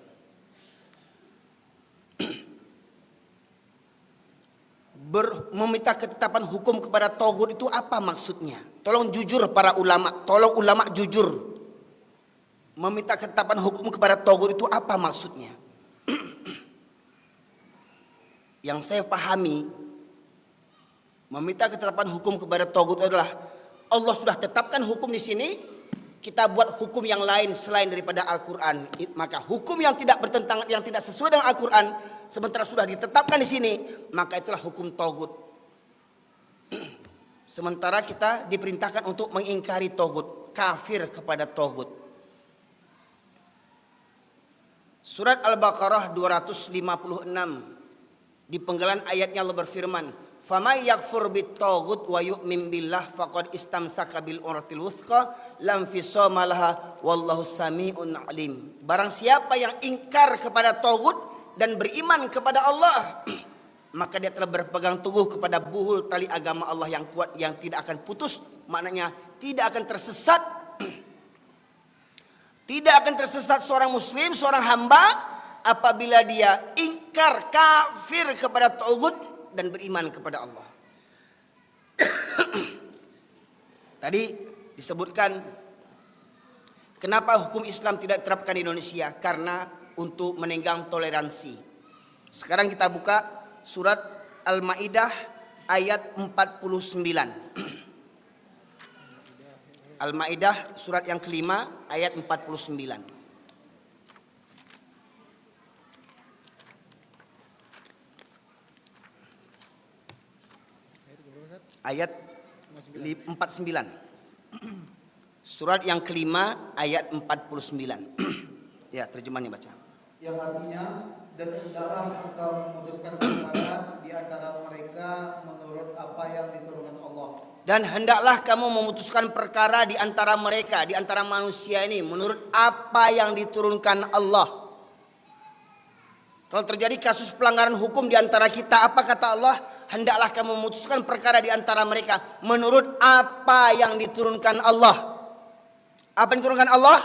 Meminta ketetapan hukum kepada togut itu apa maksudnya? Tolong jujur para ulama, tolong ulama jujur. Meminta ketetapan hukum kepada togut itu apa maksudnya? Yang saya pahami, meminta ketetapan hukum kepada togut adalah Allah sudah tetapkan hukum di sini, kita buat hukum yang lain selain daripada Al-Quran. Maka hukum yang tidak bertentangan, yang tidak sesuai dengan Al-Quran, sementara sudah ditetapkan di sini, maka itulah hukum togut. Sementara kita diperintahkan untuk mengingkari togut, kafir kepada togut. Surat Al-Baqarah 256 di penggalan ayatnya Allah berfirman, "Faman yakfur bit-taghut wa yu'min billah faqad istamsaka bil urwatil wuthqa lam fisama laha wallahu samiun alim." Barang siapa yang ingkar kepada taghut dan beriman kepada Allah, maka dia telah berpegang teguh kepada buhul tali agama Allah yang kuat, yang tidak akan putus, maknanya tidak akan tersesat. Tidak akan tersesat seorang muslim, seorang hamba apabila dia ingkar, kafir kepada taghut dan beriman kepada Allah. Tadi disebutkan kenapa hukum Islam tidak diterapkan di Indonesia, karena untuk menenggang toleransi. Sekarang kita buka surat Al-Maidah ayat 49. Al-Maidah surat yang kelima ayat 49. Ayat 49. Surat yang kelima ayat 49. Ya, terjemahnya baca. Yang artinya, dan hendaklah engkau memutuskan perkara di antara mereka menurut apa yang diturunkan Allah. Dan hendaklah kamu memutuskan perkara di antara mereka, di antara manusia ini, menurut apa yang diturunkan Allah. Kalau terjadi kasus pelanggaran hukum di antara kita, apa kata Allah? hendaklah kamu memutuskan perkara di antara mereka menurut apa yang diturunkan Allah. Apa yang diturunkan Allah?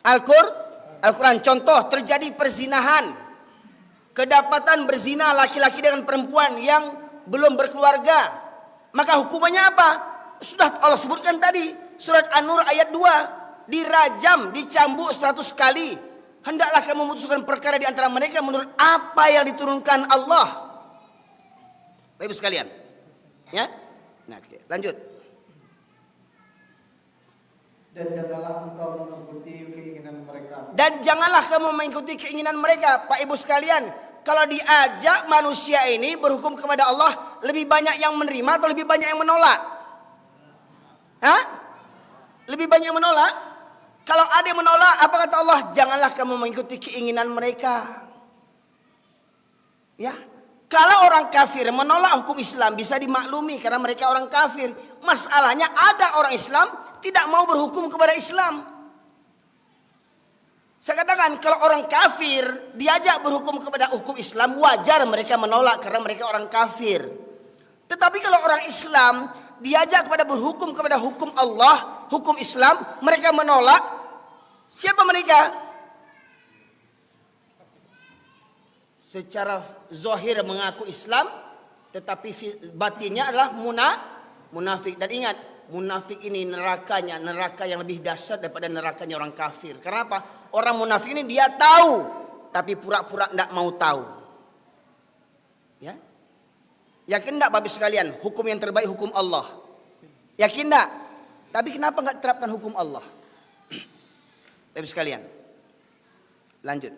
Al-Quran. Contoh, terjadi perzinahan, kedapatan berzina laki-laki dengan perempuan yang belum berkeluarga, maka hukumannya apa? Sudah Allah sebutkan tadi, surat An-Nur ayat 2, dirajam, dicambuk 100 kali. Hendaklah kamu memutuskan perkara di antara mereka menurut apa yang diturunkan Allah. Baik Ibu sekalian, ya. Nah, lanjut. Dan janganlah engkau mengikuti keinginan mereka. Dan janganlah kamu mengikuti keinginan mereka. Pak Ibu sekalian, kalau diajak manusia ini berhukum kepada Allah, lebih banyak yang menerima atau lebih banyak yang menolak? Hah? Lebih banyak yang menolak? Kalau ada yang menolak, apa kata Allah? Janganlah kamu mengikuti keinginan mereka. Ya. Kalau orang kafir menolak hukum Islam bisa dimaklumi karena mereka orang kafir. Masalahnya ada orang Islam tidak mau berhukum kepada Islam. Saya katakan kalau orang kafir diajak berhukum kepada hukum Islam, wajar mereka menolak karena mereka orang kafir. Tetapi kalau orang Islam diajak kepada berhukum kepada hukum Allah, hukum Islam, mereka menolak. Siapa mereka? Secara zahir mengaku Islam, tetapi batinnya adalah munafik. Dan ingat, munafik ini nerakanya, neraka yang lebih dahsyat daripada nerakanya orang kafir. Karena apa? Orang munafik ini dia tahu, tapi pura-pura tidak mau tahu. Ya, yakin tidak Bapak sekalian? Hukum yang terbaik hukum Allah. Yakin tidak? Tapi kenapa nggak terapkan hukum Allah? Bapak sekalian, lanjut.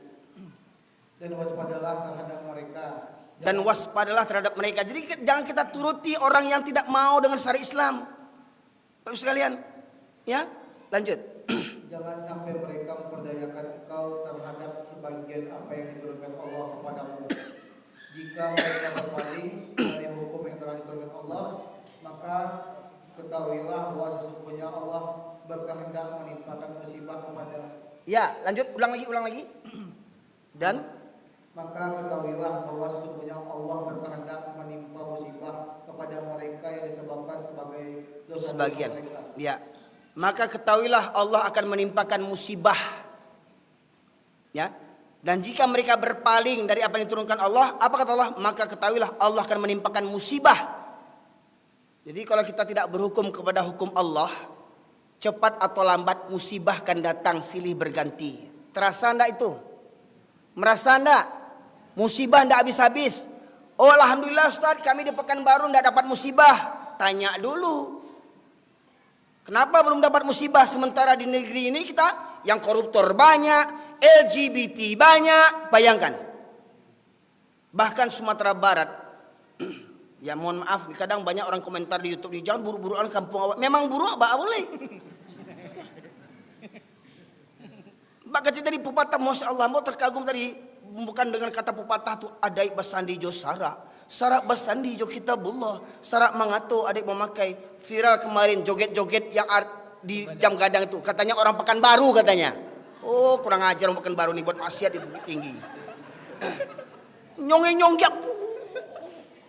Dan waspadalah terhadap mereka. Dan waspadalah terhadap mereka. Jadi jangan kita turuti orang yang tidak mau dengan syariat Islam. Bapak sekalian, ya, lanjut. Jangan sampai mereka memperdayakan engkau terhadap sebagian apa yang diturunkan Allah kepadamu. Jika mereka berpaling dari hukum yang telah diturunkan Allah, maka ketahuilah bahwa sesungguhnya Allah berkehendak menimpakan musibah kepada. Ya, lanjut, ulang lagi. Dan maka ketahuilah bahwa sesungguhnya Allah berkehendak menimpa musibah kepada mereka yang disebabkan sebagai dosa sebagian. mereka. Ya. Maka ketahuilah Allah akan menimpakan musibah. Ya. Dan jika mereka berpaling dari apa yang diturunkan Allah, apa kata Allah? Maka ketahuilah Allah akan menimpakan musibah. Jadi kalau kita tidak berhukum kepada hukum Allah, cepat atau lambat musibah akan datang silih berganti. Terasa enggak itu? Merasa enggak? Musibah enggak habis-habis. Oh alhamdulillah Ustaz, kami di Pekanbaru enggak dapat musibah. Tanya dulu. Kenapa belum dapat musibah sementara di negeri ini kita yang koruptor banyak, LGBT banyak, bayangkan. Bahkan Sumatera Barat. Ya mohon maaf, kadang banyak orang komentar di YouTube, jangan buru-buruan kampung awak. Memang buruk apa boleh? Mbak kata tadi pepatah, Masya Allah, mau terkagum tadi. Bukan dengan kata pepatah tu adai basandi jo sarak basandi jo kitabullah, sarak mangato adik memakai. Viral kemarin joget-joget yang di jam gadang itu, katanya orang Pekanbaru katanya. Oh kurang ajar orang Pekanbaru nih buat maksiat di Bukit Tinggi. Nyonge-nyonggak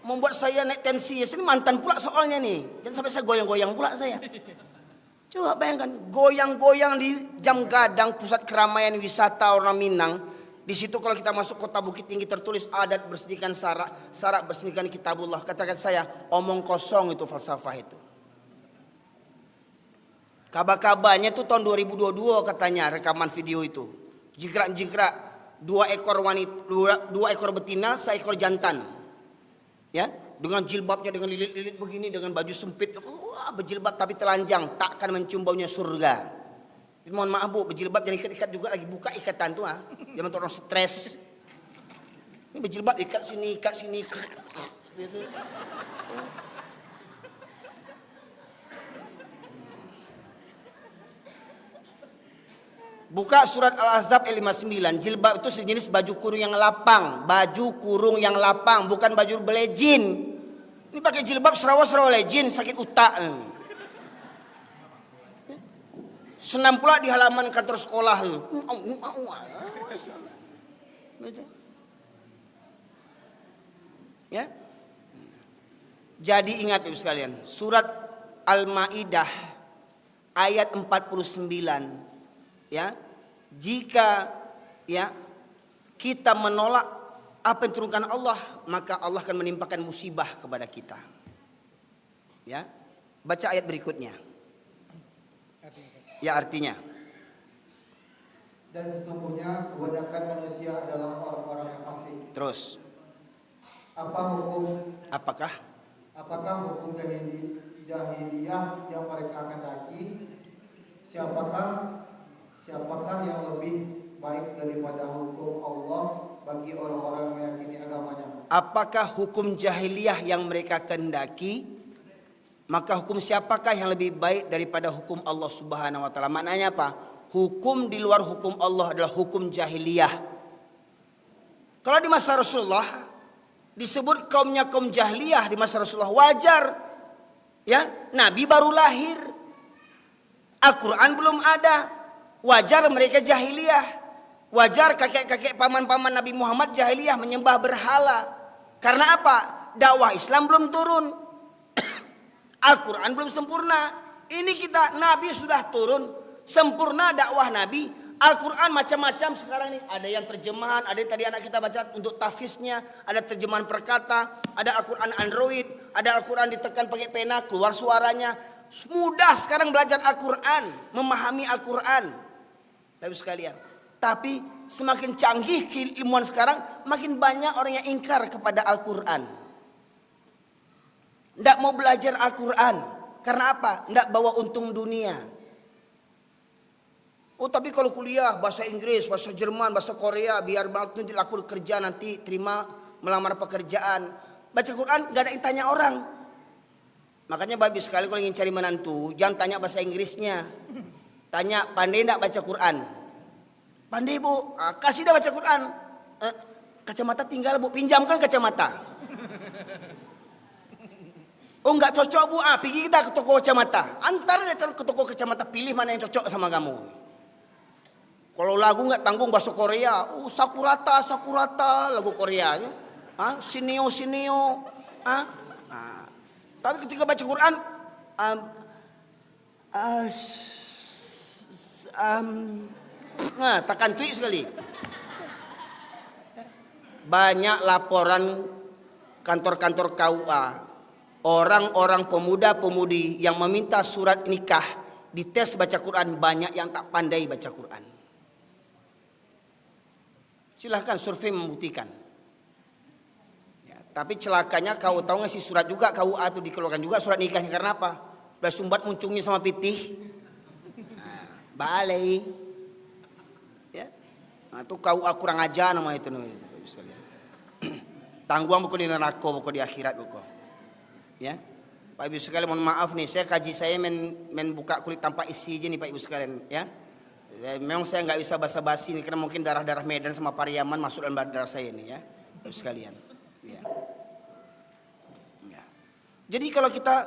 membuat saya naik tensi. Ini mantan pula soalnya nih, dan sampai saya goyang-goyang pula saya. Coba bayangkan, goyang-goyang di jam gadang pusat keramaian wisata orang Minang. Di situ kalau kita masuk kota Bukit Tinggi tertulis adat bersihkan sarak, sarak bersihkan kitabullah. Katakan saya, omong kosong itu falsafah itu. Kabar-kabarnya itu tahun 2022 katanya rekaman video itu. Jingkrak-jingkrak, dua ekor betina, seekor jantan. Ya, dengan jilbabnya dengan lilit-lilit begini, dengan baju sempit. Wah, berjilbab tapi telanjang, takkan mencium baunya surga. Mohon maaf Bu, berjilbab jangan ikat-ikat juga, lagi buka ikatan tuh ah. Jangan orang stres. Ini berjilbab ikat sini. Gitu. Buka surat Al-Ahzab ayat 59. Jilbab itu sejenis baju kurung yang lapang, bukan baju belejin. Ini pakai jilbab serawa lejin, sakit utak. Senam pula di halaman kantor sekolah. Ya. Jadi ingat Ibu sekalian, surat Al-Maidah ayat 49 ya. Jika ya kita menolak apa yang diturunkan Allah, maka Allah akan menimpakan musibah kepada kita. Ya. Baca ayat berikutnya. Ya artinya. Dan sesungguhnya kebanyakan manusia adalah orang-orang yang fasik. Terus. Apakah hukum jahiliyah yang mereka akan daki? Siapakah yang lebih baik daripada hukum Allah bagi orang-orang yang meyakini agamanya? Apakah hukum jahiliyah yang mereka kehendaki? Maka hukum siapakah yang lebih baik daripada hukum Allah Subhanahu wa taala? Maknanya apa? Hukum di luar hukum Allah adalah hukum jahiliyah. Kalau di masa Rasulullah disebut kaumnya kaum jahiliyah di masa Rasulullah, wajar. Ya, Nabi baru lahir. Al-Quran belum ada. Wajar mereka jahiliyah. Wajar kakek-kakek paman-paman Nabi Muhammad jahiliyah menyembah berhala. Karena apa? Dakwah Islam belum turun. Al-Quran belum sempurna. Ini kita, Nabi sudah turun. Sempurna dakwah Nabi. Al-Quran macam-macam sekarang nih. Ada yang terjemahan, ada yang tadi anak kita baca untuk tafsirnya. Ada terjemahan perkata, ada Al-Quran Android, ada Al-Quran ditekan pakai pena, keluar suaranya. Mudah sekarang belajar Al-Quran, memahami Al-Quran. Bapak sekalian. Tapi semakin canggih keilmuan sekarang, makin banyak orang yang ingkar kepada Al-Quran. Tidak mau belajar Al-Quran. Karena apa? Tidak bawa untung dunia. Oh tapi kalau kuliah bahasa Inggris, bahasa Jerman, bahasa Korea, biar banget laku kerja nanti terima melamar pekerjaan. Baca Quran gak ada yang tanya orang. Makanya bagus sekali kalau ingin cari menantu, jangan tanya bahasa Inggrisnya. Tanya pandai gak baca Quran. Pandai bu, kasih dah baca Quran. Kacamata tinggal bu, pinjamkan kacamata. Oh enggak cocok bu, pergi kita ke toko kacamata. Antar dia ke toko kacamata, pilih mana yang cocok sama kamu. Kalau lagu nggak tanggung bahasa Korea, Sakurata lagu Koreanya, Sinio, tapi ketika baca Quran, takkan tweet sekali. Banyak laporan kantor-kantor KUA, orang-orang pemuda-pemudi yang meminta surat nikah dites baca Quran, banyak yang tak pandai baca Quran. Silahkan survei membuktikan. Ya, tapi celakanya kau tahu nggak sih surat juga KUA itu dikeluarkan juga surat nikahnya karena apa? Sudah sumbat muncungnya sama pitih. Balai. Ya. Nah, itu KUA kurang aja nama itu namanya. Tangguang buku di neraka, buku di akhirat buku. Ya. Pak Ibu sekalian mohon maaf nih, saya kaji saya main buka kulit tanpa isi aja nih Pak Ibu sekalian, ya. Memang saya nggak bisa basa-basi nih karena mungkin darah-darah Medan sama Pariaman masuk dalam darah saya ini ya, Ibu sekalian. Ya. Ya. Jadi kalau kita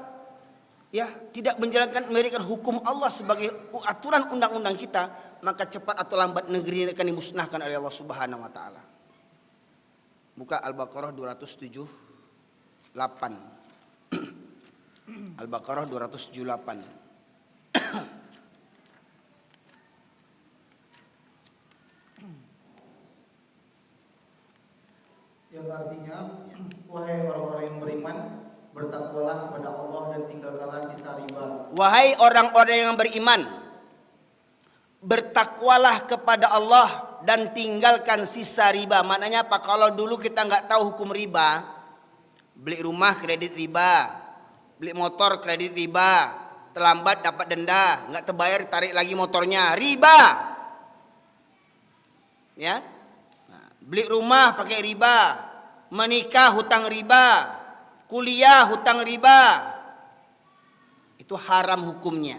ya tidak menjalankan memberikan hukum Allah sebagai aturan undang-undang kita, maka cepat atau lambat negeri ini akan dimusnahkan oleh Allah Subhanahu wa taala. Buka Al-Baqarah 278. Al-Baqarah 278. Yang artinya, wahai orang-orang yang beriman, bertakwalah kepada Allah dan tinggalkanlah sisa riba. Wahai orang-orang yang beriman, bertakwalah kepada Allah dan tinggalkan sisa riba. Maknanya apa? Kalau dulu kita nggak tahu hukum riba, beli rumah kredit riba, beli motor kredit riba, terlambat dapat denda, nggak terbayar tarik lagi motornya, riba. Ya, beli rumah pakai riba, menikah hutang riba, kuliah hutang riba, itu haram hukumnya.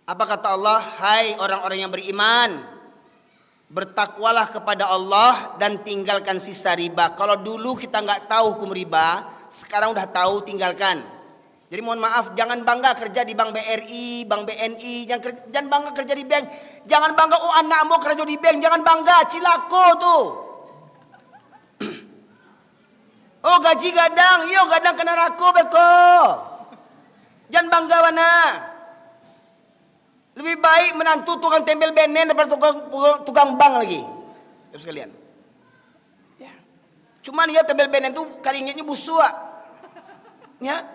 Apa kata Allah? Hai orang-orang yang beriman, bertakwalah kepada Allah dan tinggalkan sisa riba. Kalau dulu kita nggak tahu hukum riba, sekarang udah tahu, tinggalkan. Jadi mohon maaf, jangan bangga kerja di Bank BRI, Bank BNI, jangan bangga kerja di bank. Jangan bangga, oh anak mau kerja di bank, jangan bangga, cilako tuh. Oh gaji gadang, yo gadang kena rako beko. Jangan bangga mana. Lebih baik menantu tukang tempel benen daripada tukang bank lagi. Terus sekalian. Ya. Cuman ya tempel benen tuh keringetnya busuk. Ya.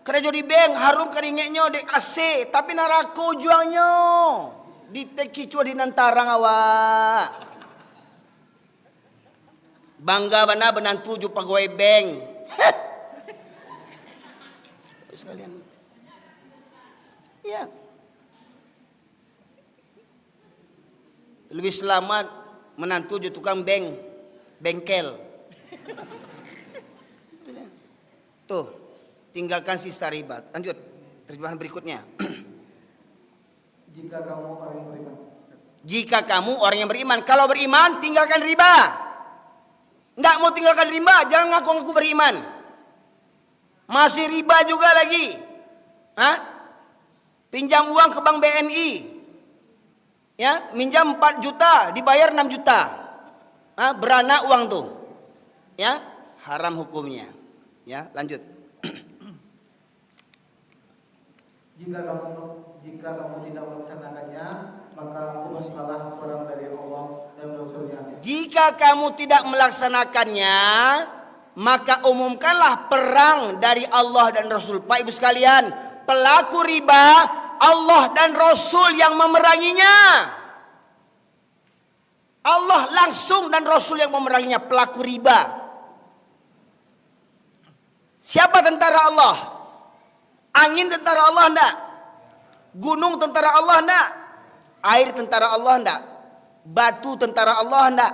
Kerja di bank harum keringetnya di AC, tapi narako juangnya. Di teki cua di nantarang awak. Bangga mana menantu ju pegawai bank. Terus sekalian. Ya. Lebih selamat menantu ju tukang bengkel. Tuh, tinggalkan sisa riba. Lanjut, terjemahan berikutnya. Jika kamu orang yang beriman. Jika kamu orang yang beriman, kalau beriman tinggalkan riba. Nggak mau tinggalkan riba, jangan ngaku-ngaku beriman. Masih riba juga lagi. Hah? Pinjam uang ke bank BNI. Ya, minjam 4 juta, dibayar 6 juta. Hah? Beranak uang tuh. Ya, haram hukumnya. Ya, lanjut. Jika kamu tidak melaksanakannya, maka umumkanlah perang dari Allah dan Rasulnya. Jika kamu tidak melaksanakannya, maka umumkanlah perang dari Allah dan Rasul. Pak Ibu sekalian, pelaku riba Allah dan Rasul yang memeranginya. Allah langsung dan Rasul yang memeranginya, pelaku riba. Siapa tentara Allah? Angin tentara Allah enggak? Gunung tentara Allah enggak? Air tentara Allah enggak? Batu tentara Allah enggak?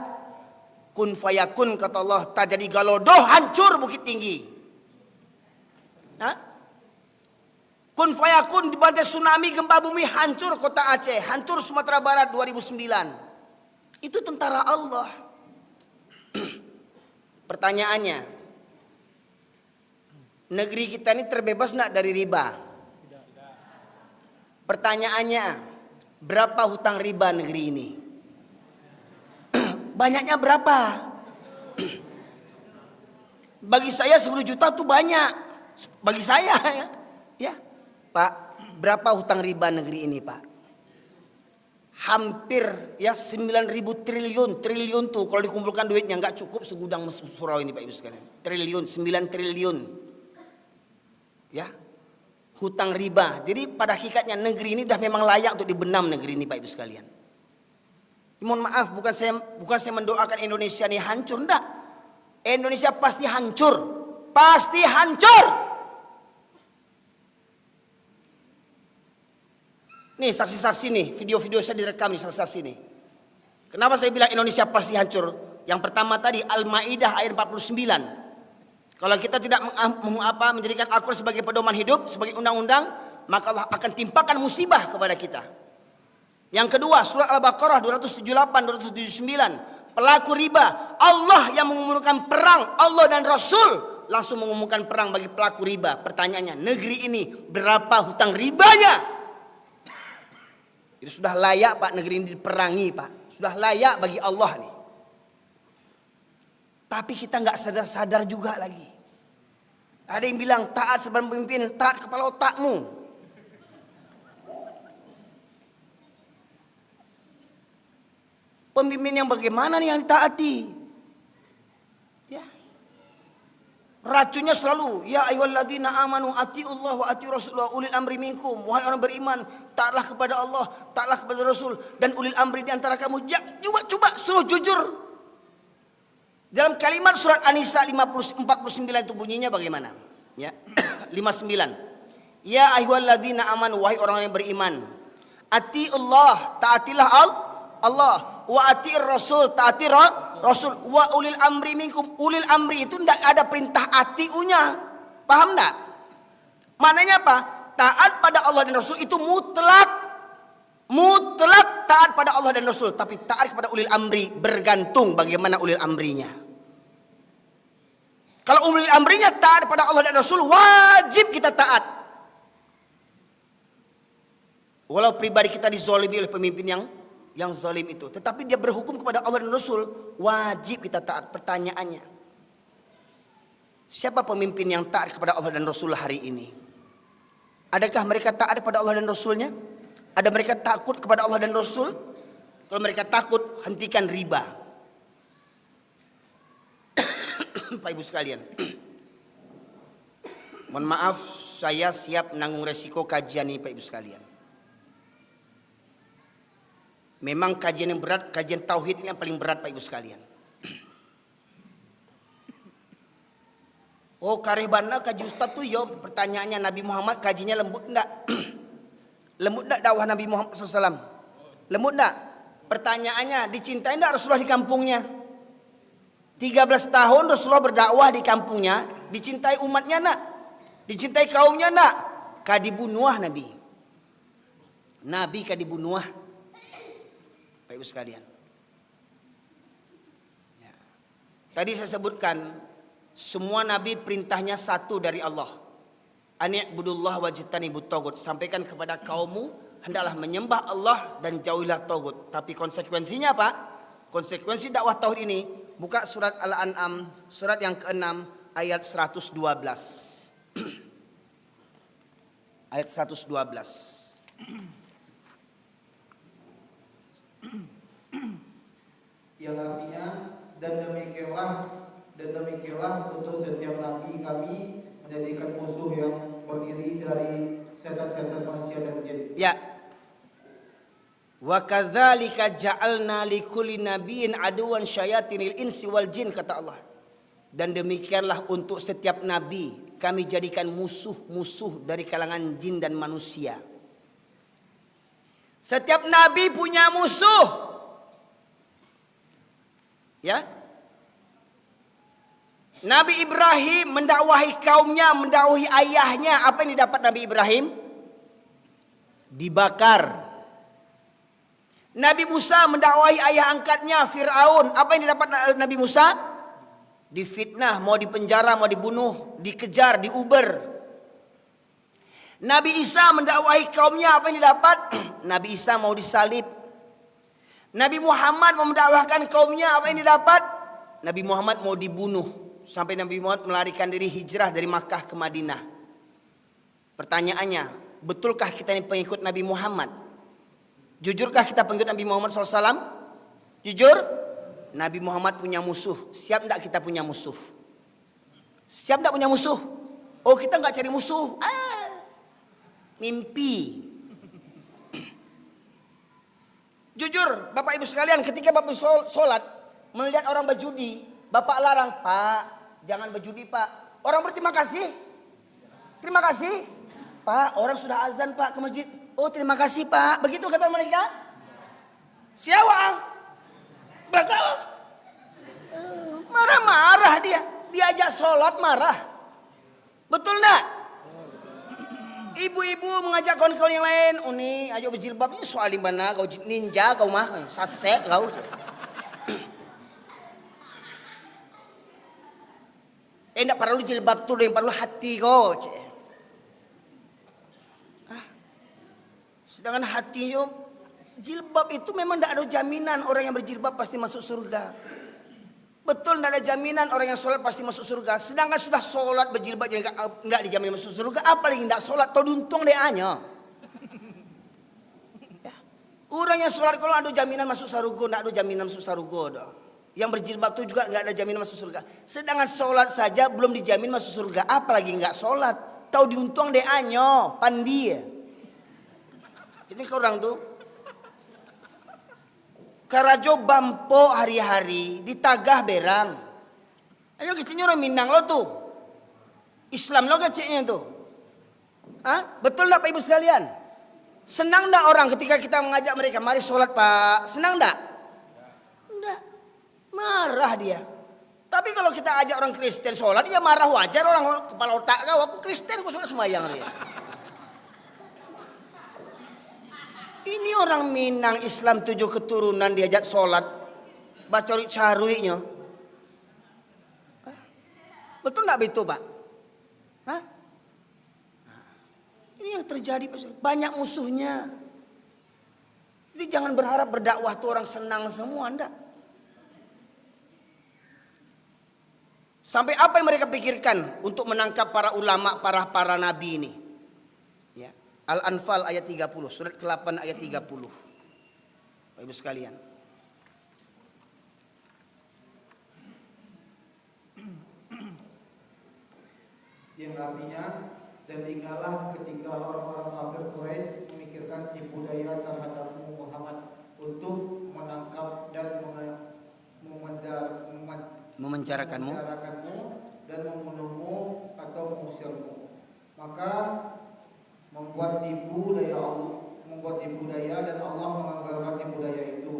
Kun fayakun kata Allah, tak jadi galodoh hancur Bukit Tinggi. Hah? Kun fayakun dibantai tsunami gempa bumi hancur kota Aceh, hancur Sumatera Barat 2009. Itu tentara Allah. Pertanyaannya, negeri kita ini terbebas enggak dari riba? Pertanyaannya, berapa hutang riba negeri ini? Banyaknya berapa? Bagi saya 10 juta tuh banyak. Bagi saya ya. Pak, berapa hutang riba negeri ini, Pak? Hampir ya 9.000 triliun tuh kalau dikumpulkan duitnya nggak cukup segudang surau ini Pak Ibu sekalian. Triliun, 9 triliun. Ya. Hutang riba. Jadi pada hakikatnya negeri ini dah memang layak untuk dibenam negeri ini Pak Ibu sekalian. Mohon maaf, bukan saya mendoakan Indonesia ini hancur, enggak. Indonesia pasti hancur. Pasti hancur. Nih saksi-saksi nih, video-video saya direkam nih saksi-saksi nih. Kenapa saya bilang Indonesia pasti hancur? Yang pertama tadi Al-Maidah ayat 49. Kalau kita tidak menjadikan Al-Quran sebagai pedoman hidup, sebagai undang-undang, maka Allah akan timpakan musibah kepada kita. Yang kedua, surat Al-Baqarah 278-279. Pelaku riba, Allah yang mengumumkan perang, Allah dan Rasul langsung mengumumkan perang bagi pelaku riba. Pertanyaannya, negeri ini berapa hutang ribanya? Jadi sudah layak Pak negeri ini diperangi Pak. Sudah layak bagi Allah nih. Tapi kita nggak sadar-sadar juga lagi. Ada yang bilang taat sebelum pemimpin, taat kepala otakmu. Pemimpin yang bagaimana nih yang ditaati? Ya. Racunnya selalu, ya ayyuhalladzina amanu atiullah wa atiur rasulullah ulil amri minkum. Wahai orang beriman, taatlah kepada Allah, taatlah kepada Rasul dan ulil amri di antara kamu. Coba suruh jujur. Dalam kalimat surat An-Nisa 49 itu bunyinya bagaimana? Ya. 59. Ya ayyuhalladzina amanu, wahai orang yang beriman. Atiullah, taatilah Allah. Wa atir rasul, taati rasul. Wa ulil amri minkum. Ulil amri itu tidak ada perintah atiunya. Paham tidak? Maknanya apa? Taat pada Allah dan Rasul itu mutlak. Mutlak taat pada Allah dan Rasul. Tapi taat kepada ulil amri bergantung bagaimana ulil amrinya. Kalau ulil amrinya taat pada Allah dan Rasul, wajib kita taat. Walau pribadi kita dizalimi oleh pemimpin yang zalim itu, tetapi dia berhukum kepada Allah dan Rasul, wajib kita taat. Pertanyaannya, Siapa pemimpin yang taat kepada Allah dan Rasul hari ini? Adakah mereka taat kepada Allah dan Rasulnya? Ada mereka takut kepada Allah dan Rasul? Kalau mereka takut, hentikan riba. Pak Ibu sekalian, mohon maaf, saya siap menanggung resiko kajian ini Pak Ibu sekalian. Memang kajian yang berat, kajian tauhid ini yang paling berat Pak Ibu sekalian. Oh karibana kaji Ustaz tuh yo, pertanyaannya Nabi Muhammad kajinya lembut enggak? Lembut enggak dakwah Nabi Muhammad SAW? Lembut enggak? Pertanyaannya, dicintai enggak Rasulullah di kampungnya? 13 tahun Rasulullah berdakwah di kampungnya, dicintai umatnya enggak? Dicintai kaumnya enggak? Kadibunuah Nabi. Nabi kadibunuah. Bapak Ibu sekalian. Ya. Tadi saya sebutkan semua nabi perintahnya satu dari Allah. Ani'budullah wajtanibut tagut. Sampaikan kepada kaummu hendaklah menyembah Allah dan jauhilah tagut. Tapi konsekuensinya apa? Konsekuensi dakwah tauhid ini, buka surat Al-An'am surat yang ke-6 ayat 112. Ayat 112. Yang artinya dan demikianlah untuk setiap nabi kami menjadikan musuh yang berdiri dari setan-setan manusia dan jin. Ya. Wa kadzalika ja'alna likulli nabiyyin aduwan syayatinil insi wal jin, kata Allah. Dan demikianlah untuk setiap nabi kami jadikan musuh-musuh dari kalangan jin dan manusia. Setiap nabi punya musuh. Ya. Nabi Ibrahim mendakwahi kaumnya, mendakwahi ayahnya. Apa yang didapat Nabi Ibrahim? Dibakar. Nabi Musa mendakwahi ayah angkatnya Fir'aun. Apa yang didapat Nabi Musa? Difitnah, mau dipenjara, mau dibunuh, dikejar, diuber. Nabi Isa mendakwahi kaumnya. Apa yang didapat? Nabi Isa mau disalib. Nabi Muhammad mendakwahkan kaumnya. Apa yang didapat? Nabi Muhammad mau dibunuh. Sampai Nabi Muhammad melarikan diri hijrah dari Makkah ke Madinah. Pertanyaannya, betulkah kita ini pengikut Nabi Muhammad? Jujurkah kita pengikut Nabi Muhammad SAW? Jujur? Nabi Muhammad punya musuh. Siap tidak kita punya musuh? Siap tidak punya musuh? Oh kita nggak cari musuh. Mimpi. Jujur Bapak Ibu sekalian, ketika Bapak sholat melihat orang berjudi, Bapak larang, Pak jangan berjudi Pak. Orang berterima kasih. Terima kasih Pak, orang sudah azan Pak ke masjid. Oh terima kasih Pak. Begitu kata mereka. Siawang. Marah-marah dia. Diajak sholat marah. Betul enggak? Ibu-ibu mengajak kawan-kawan yang lain. Uni ayo berjilbab. Ini soal mana kau ninja kau mah. Sasek kau. Enggak perlu jilbab tuh, yang perlu hati kau. Sedangkan hatinya, jilbab itu memang tidak ada jaminan orang yang berjilbab pasti masuk surga. Betul, tidak ada jaminan orang yang sholat pasti masuk surga. Sedangkan sudah sholat berjilbab tidak dijamin masuk surga, apalagi tidak sholat, tahu diuntung dia hanya. Ya. Orang yang sholat kalau ada jaminan masuk surga, tidak ada jaminan masuk surga. Yang berjilbab itu juga nggak ada jaminan masuk surga. Sedangkan sholat saja belum dijamin masuk surga, apalagi nggak sholat. Tahu diuntung deh anyo, pandi. Ini ke orang tuh. Karajo bampo hari-hari ditagah berang. Ayo kecilnya orang Minang lo tuh. Islam lo kecilnya tuh. Hah? Betul nggak Pak Ibu sekalian? Senang nggak orang ketika kita mengajak mereka, mari sholat Pak? Senang nggak? Enggak. Marah dia. Tapi kalau kita ajak orang Kristen sholat, dia marah wajar, orang kepala otak kau, aku Kristen, aku suka sembahyang dia. Ini orang Minang Islam 7 keturunan diajak sholat, baca caruinya. Betul nggak begitu Pak? Hah? Ini yang terjadi banyak musuhnya. Jadi jangan berharap berdakwah tuh orang senang semua, enggak. Sampai apa yang mereka pikirkan untuk menangkap para ulama, para nabi ini? Ya. Al-Anfal ayat 30, surat ke-8 ayat 30. Bapak Ibu sekalian. Yang artinya, dan ingatlah ketika orang-orang kafir Quraisy memikirkan tipu daya terhadapmu Muhammad untuk menangkap dan Memenjarakanmu dan membunuhmu atau mengusirmu. Maka membuat tipu daya dan Allah menganggarkan tipu daya itu.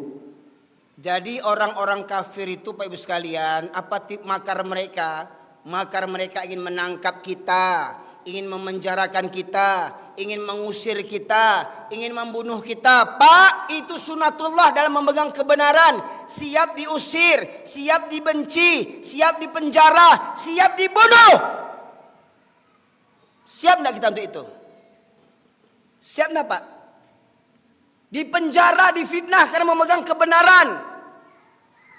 Jadi orang-orang kafir itu Pak Ibu sekalian, apa makar mereka? Makar mereka ingin menangkap kita, ingin memenjarakan kita, ingin mengusir kita, ingin membunuh kita. Pak, itu sunatullah dalam memegang kebenaran. Siap diusir, siap dibenci, siap dipenjara, siap dibunuh. Siap enggak kita untuk itu? Siap enggak Pak? Dipenjara, difitnah karena memegang kebenaran.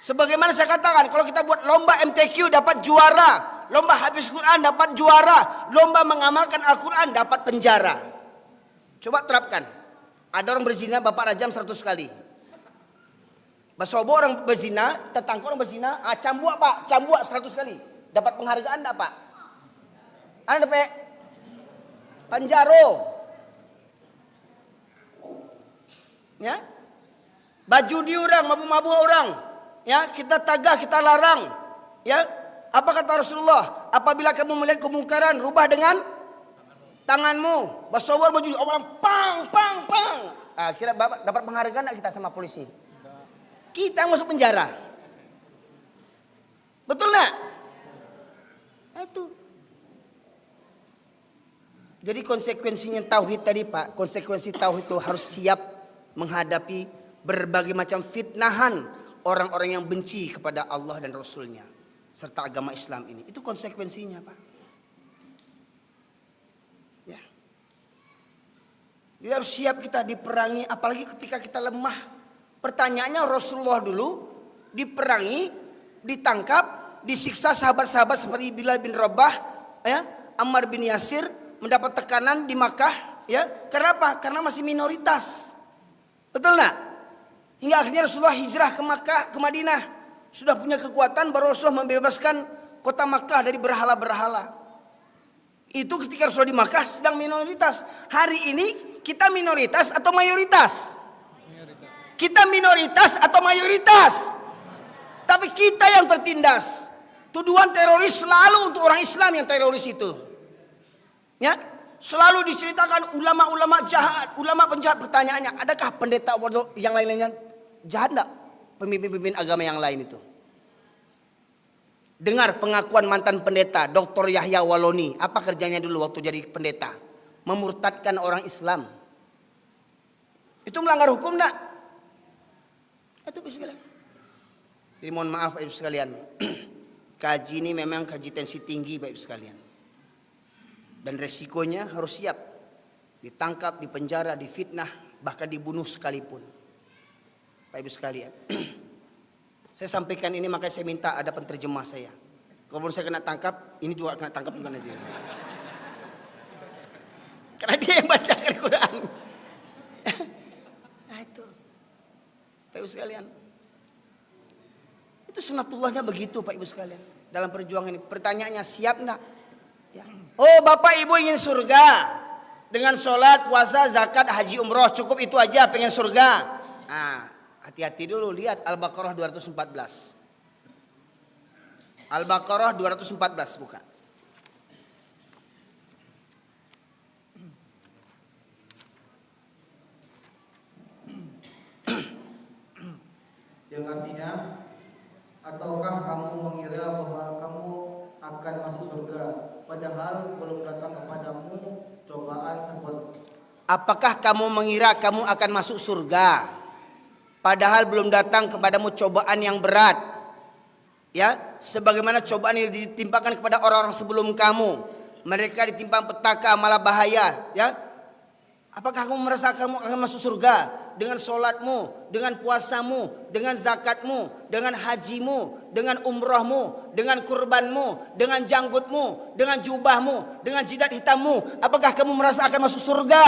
Sebagaimana saya katakan, kalau kita buat lomba MTQ dapat juara, lomba hafiz Quran dapat juara, lomba mengamalkan Al-Quran dapat penjara. Coba terapkan. Ada orang berzina, bapak rajam 100 kali. Basobo orang berzina, tetangga orang berzina, cambuk Pak, cambuk 100 kali. Dapat penghargaan enggak Pak? Ada dapat penjaro. Ya? Baju di orang, mabuk-mabuk orang. Ya, kita tagah, kita larang. Ya, apa kata Rasulullah? Apabila kamu melihat kemungkaran, rubah dengan tanganmu. Basobor baju orang pang. Kira dapat penghargaan enggak kita sama polisi? Kita masuk penjara. Betul enggak? Itu. Jadi konsekuensinya tauhid tadi Pak, konsekuensi tauhid itu harus siap menghadapi berbagai macam fitnahan orang-orang yang benci kepada Allah dan Rasulnya serta agama Islam ini. Itu konsekuensinya Pak. Ya. Jadi harus siap kita diperangi, apalagi ketika kita lemah. Pertanyaannya Rasulullah dulu diperangi, ditangkap, disiksa sahabat-sahabat seperti Bilal bin Rabah, ya, Ammar bin Yasir, mendapat tekanan di Makkah, ya. Kenapa? Karena masih minoritas. Betul enggak? Hingga akhirnya Rasulullah hijrah ke Makkah, ke Madinah. Sudah punya kekuatan, baru Rasulullah membebaskan kota Makkah dari berhala-berhala. Itu ketika Rasulullah di Makkah sedang minoritas. Hari ini kita minoritas atau mayoritas? Kita minoritas atau mayoritas? Tapi kita yang tertindas. Tuduhan teroris selalu untuk orang Islam yang teroris itu. Ya, selalu diceritakan ulama-ulama jahat, ulama penjahat. Pertanyaannya, adakah pendeta yang lain-lainnya jahat enggak? Pemimpin-pemimpin agama yang lain itu. Dengar pengakuan mantan pendeta Dr. Yahya Waloni. Apa kerjanya dulu waktu jadi pendeta? Memurtadkan orang Islam. Itu melanggar hukum enggak? Itu Ibu sekalian. Jadi mohon maaf Ibu sekalian. Kaji ini memang kaji tensi tinggi Ibu sekalian. Dan resikonya harus siap. Ditangkap, dipenjara, difitnah, bahkan dibunuh sekalipun. Pak Ibu sekalian. Saya sampaikan ini makanya saya minta ada penterjemah saya. Kalau saya kena tangkap, ini juga kena tangkap bukan dia. Karena dia yang baca Al-Quran. Nah itu. Pak Ibu sekalian. Itu sunatullahnya begitu Pak Ibu sekalian. Dalam perjuangan ini. Pertanyaannya siap enggak? Ya. Oh Bapak Ibu ingin surga. Dengan sholat, puasa, zakat, haji, umroh. Cukup itu aja pengen surga. Nah. Hati-hati dulu, lihat Al-Baqarah 214. Al-Baqarah 214 buka. Yang artinya, ataukah kamu mengira bahwa kamu akan masuk surga, padahal belum datang kepadamu cobaan seperti. Apakah kamu mengira kamu akan masuk surga? Padahal belum datang kepadamu cobaan yang berat. Ya, sebagaimana cobaan yang ditimpakan kepada orang-orang sebelum kamu. Mereka ditimpa petaka malah bahaya, ya. Apakah kamu merasa kamu akan masuk surga dengan solatmu, dengan puasamu, dengan zakatmu, dengan hajimu, dengan umrahmu, dengan kurbanmu, dengan janggutmu, dengan jubahmu, dengan jidat hitammu. Apakah kamu merasa akan masuk surga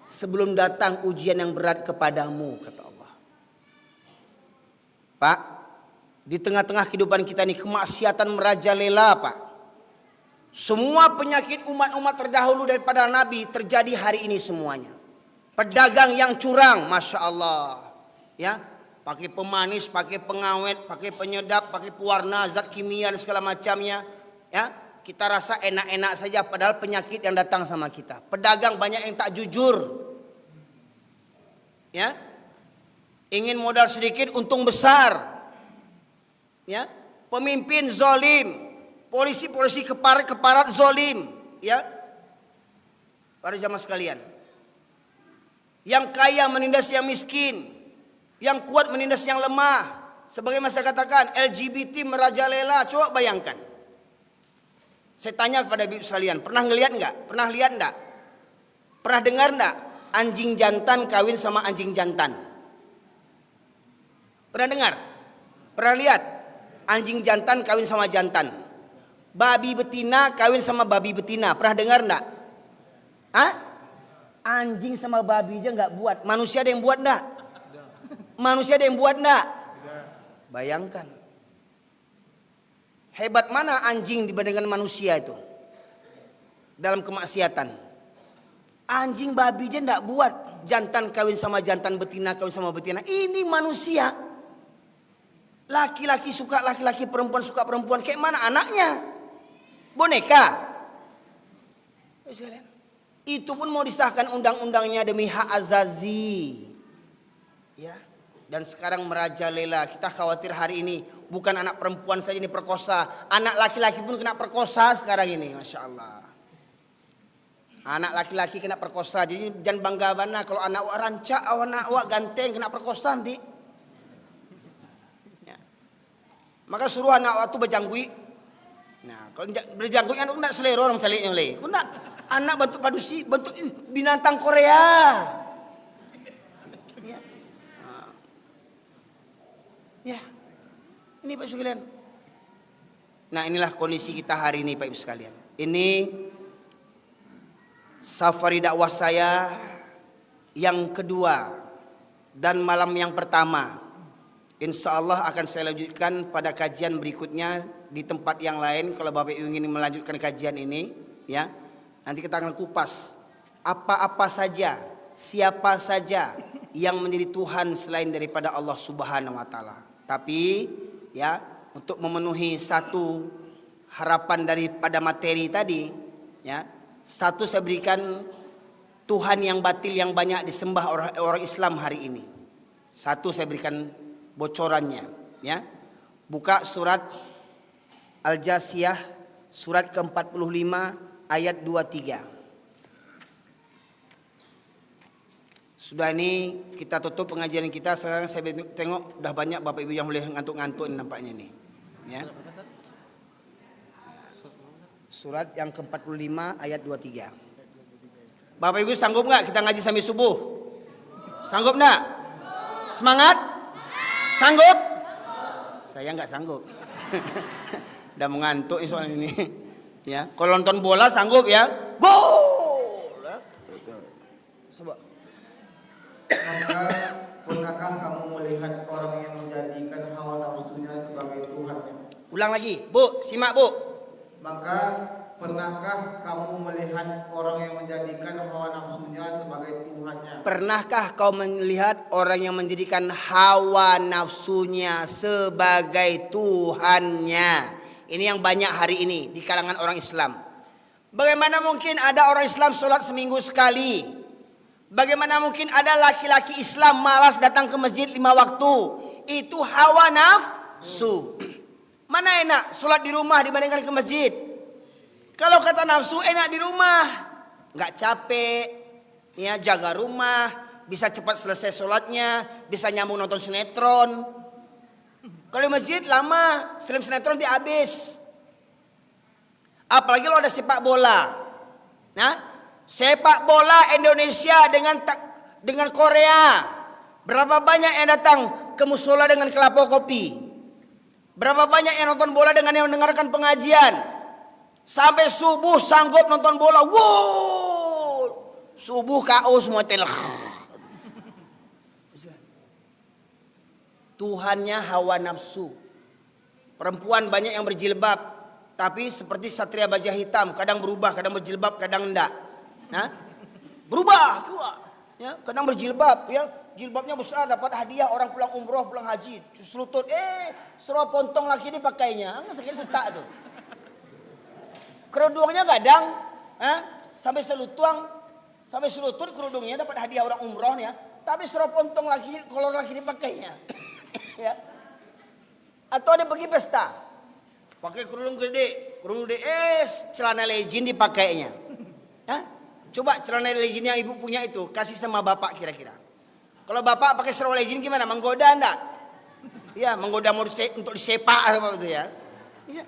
sebelum datang ujian yang berat kepadamu, kata Allah. Pak, di tengah-tengah kehidupan kita ini kemaksiatan merajalela, Pak. Semua penyakit umat-umat terdahulu daripada Nabi terjadi hari ini semuanya. Pedagang yang curang, Masya Allah, ya, pakai pemanis, pakai pengawet, pakai penyedap, pakai pewarna, zat kimia dan segala macamnya, ya. Kita rasa enak-enak saja, padahal penyakit yang datang sama kita. Pedagang banyak yang tak jujur, ya, ingin modal sedikit, untung besar, ya. Pemimpin zolim, polisi-polisi keparat zolim, ya. Para jamaah sekalian, yang kaya menindas yang miskin, yang kuat menindas yang lemah. Sebagai saya katakan, LGBT merajalela. Coba bayangkan. Saya tanya kepada ibu sekalian, pernah ngelihat enggak? Pernah lihat enggak? Pernah dengar enggak? Anjing jantan kawin sama anjing jantan. Pernah dengar? Pernah lihat? Anjing jantan kawin sama jantan. Babi betina kawin sama babi betina. Pernah dengar enggak? Hah? Anjing sama babi aja nggak buat. Manusia ada yang buat enggak? Manusia ada yang buat enggak? Bayangkan. Hebat mana anjing dibandingkan manusia itu dalam kemaksiatan. Anjing babi aja enggak buat. Jantan kawin sama jantan, betina kawin sama betina. Ini manusia. Laki-laki suka laki-laki, perempuan suka perempuan. Kayak mana anaknya? Boneka. Itu pun mau disahkan undang-undangnya demi hak azazi, ya. Dan sekarang merajalela. Kita khawatir hari ini bukan anak perempuan saja ini perkosa, anak laki-laki pun kena perkosa sekarang ini, Masya Allah. Anak laki-laki kena perkosa. Jadi jangan bangga bana kalau anak awak rancak, anak awak ganteng kena perkosa nanti, ya. Maka suruh anak awak tu berjanggui. Nah, kalau berjanggui anak nak selera orang saliknya oleh. Kau nak anak bentuk padusi, bentuk binatang Korea. Ya. Ya. Ini Pak Ibu sekalian. Nah, inilah kondisi kita hari ini Pak Ibu sekalian. Ini safari dakwah saya yang kedua dan malam yang pertama. Insya Allah akan saya lanjutkan pada kajian berikutnya di tempat yang lain. Kalau Bapak Ibu ingin melanjutkan kajian ini, ya. Nanti kita akan kupas apa-apa saja, siapa saja yang menjadi Tuhan selain daripada Allah Subhanahu wa taala. Tapi ya, untuk memenuhi satu harapan daripada materi tadi, ya. Satu, saya berikan Tuhan yang batil yang banyak disembah orang Islam hari ini. Satu, saya berikan bocorannya, ya. Buka surat Al-Jasiyah surat ke-45 ayat 23. Sudah ini kita tutup pengajian kita. Sekarang saya tengok dah banyak Bapak Ibu yang boleh ngantuk-ngantuk nampaknya nih, ya. Surat yang ke-45 ayat 23. Bapak Ibu sanggup nggak kita ngaji sampai subuh? Sanggup nggak? Semangat? Sanggup? Saya nggak sanggup. Udah mengantuk soal ini. Ya, kalau nonton bola sanggup ya? Gol! Coba. Maka pernahkah kamu melihat orang yang menjadikan hawa nafsunya sebagai Tuhannya? Ulang lagi, Bu, simak Bu. Maka pernahkah kamu melihat orang yang menjadikan hawa nafsunya sebagai Tuhannya? Pernahkah kau melihat orang yang menjadikan hawa nafsunya sebagai Tuhannya? Ini yang banyak hari ini di kalangan orang Islam. Bagaimana mungkin ada orang Islam sholat seminggu sekali? Bagaimana mungkin ada laki-laki Islam malas datang ke masjid 5 waktu? Itu hawa nafsu. Mana enak sholat di rumah dibandingkan ke masjid? Kalau kata nafsu enak di rumah, nggak capek, ya, jaga rumah, bisa cepat selesai sholatnya, bisa nyambung nonton sinetron. Kalau di masjid lama, film sinetron dia habis. Apalagi kalau ada sepak bola. Nah, sepak bola Indonesia dengan Korea, Berapa banyak yang datang ke musola dengan kelapa kopi? Berapa banyak yang nonton bola dengan yang mendengarkan pengajian? Sampai subuh sanggup nonton bola. Wow! Subuh KO semua telah. Tuhannya hawa nafsu. Perempuan banyak yang berjilbab, tapi seperti satria baja hitam, kadang berubah, kadang berjilbab, kadang enggak. Nah, berubah juga. Ya, kadang berjilbab, ya, jilbabnya besar, dapat hadiah orang pulang umroh, pulang haji, selutut, serua pontong laki ini pakainya, sakit otak tuh. Kerudungnya kadang, sampai selutut kerudungnya dapat hadiah orang umroh ya, tapi serua pontong laki, kolor laki ini pakainya. Ya. Atau dia pergi pesta, pakai kerudung gede, celana legend dipakainya. Coba celana legend yang ibu punya itu kasih sama bapak kira-kira. Kalau bapak pakai seragam legend gimana? Menggoda enggak? Ya, menggoda untuk disepak atau itu ya. Ya.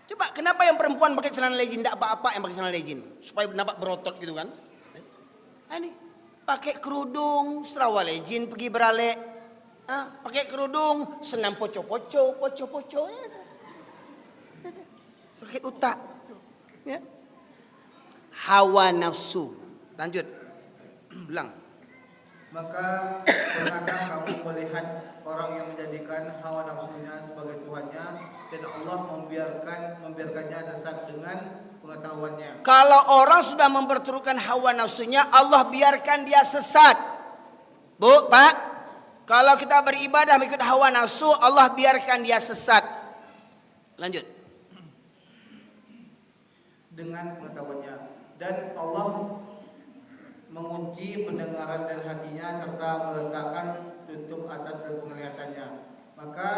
Coba kenapa yang perempuan pakai celana legend enggak apa-apa yang pakai celana legend? Supaya nampak berotot gitu kan? Ini pakai kerudung seragam legend pergi beralek. Pakai kerudung senam poco-poco. Sakit otak. Ya. Hawa nafsu. Lanjut. Ulang. Maka pernahkah kamu melihat orang yang menjadikan hawa nafsunya sebagai Tuhannya dan Allah membiarkannya sesat dengan pengetahuannya? Kalau orang sudah memperturutkan hawa nafsunya, Allah biarkan dia sesat. Bu, Pak, kalau kita beribadah mengikut hawa nafsu, Allah biarkan dia sesat. Lanjut. Dengan pengetahuannya, dan Allah mengunci pendengaran dan hatinya serta meletakkan tutup atas dan penglihatannya. Maka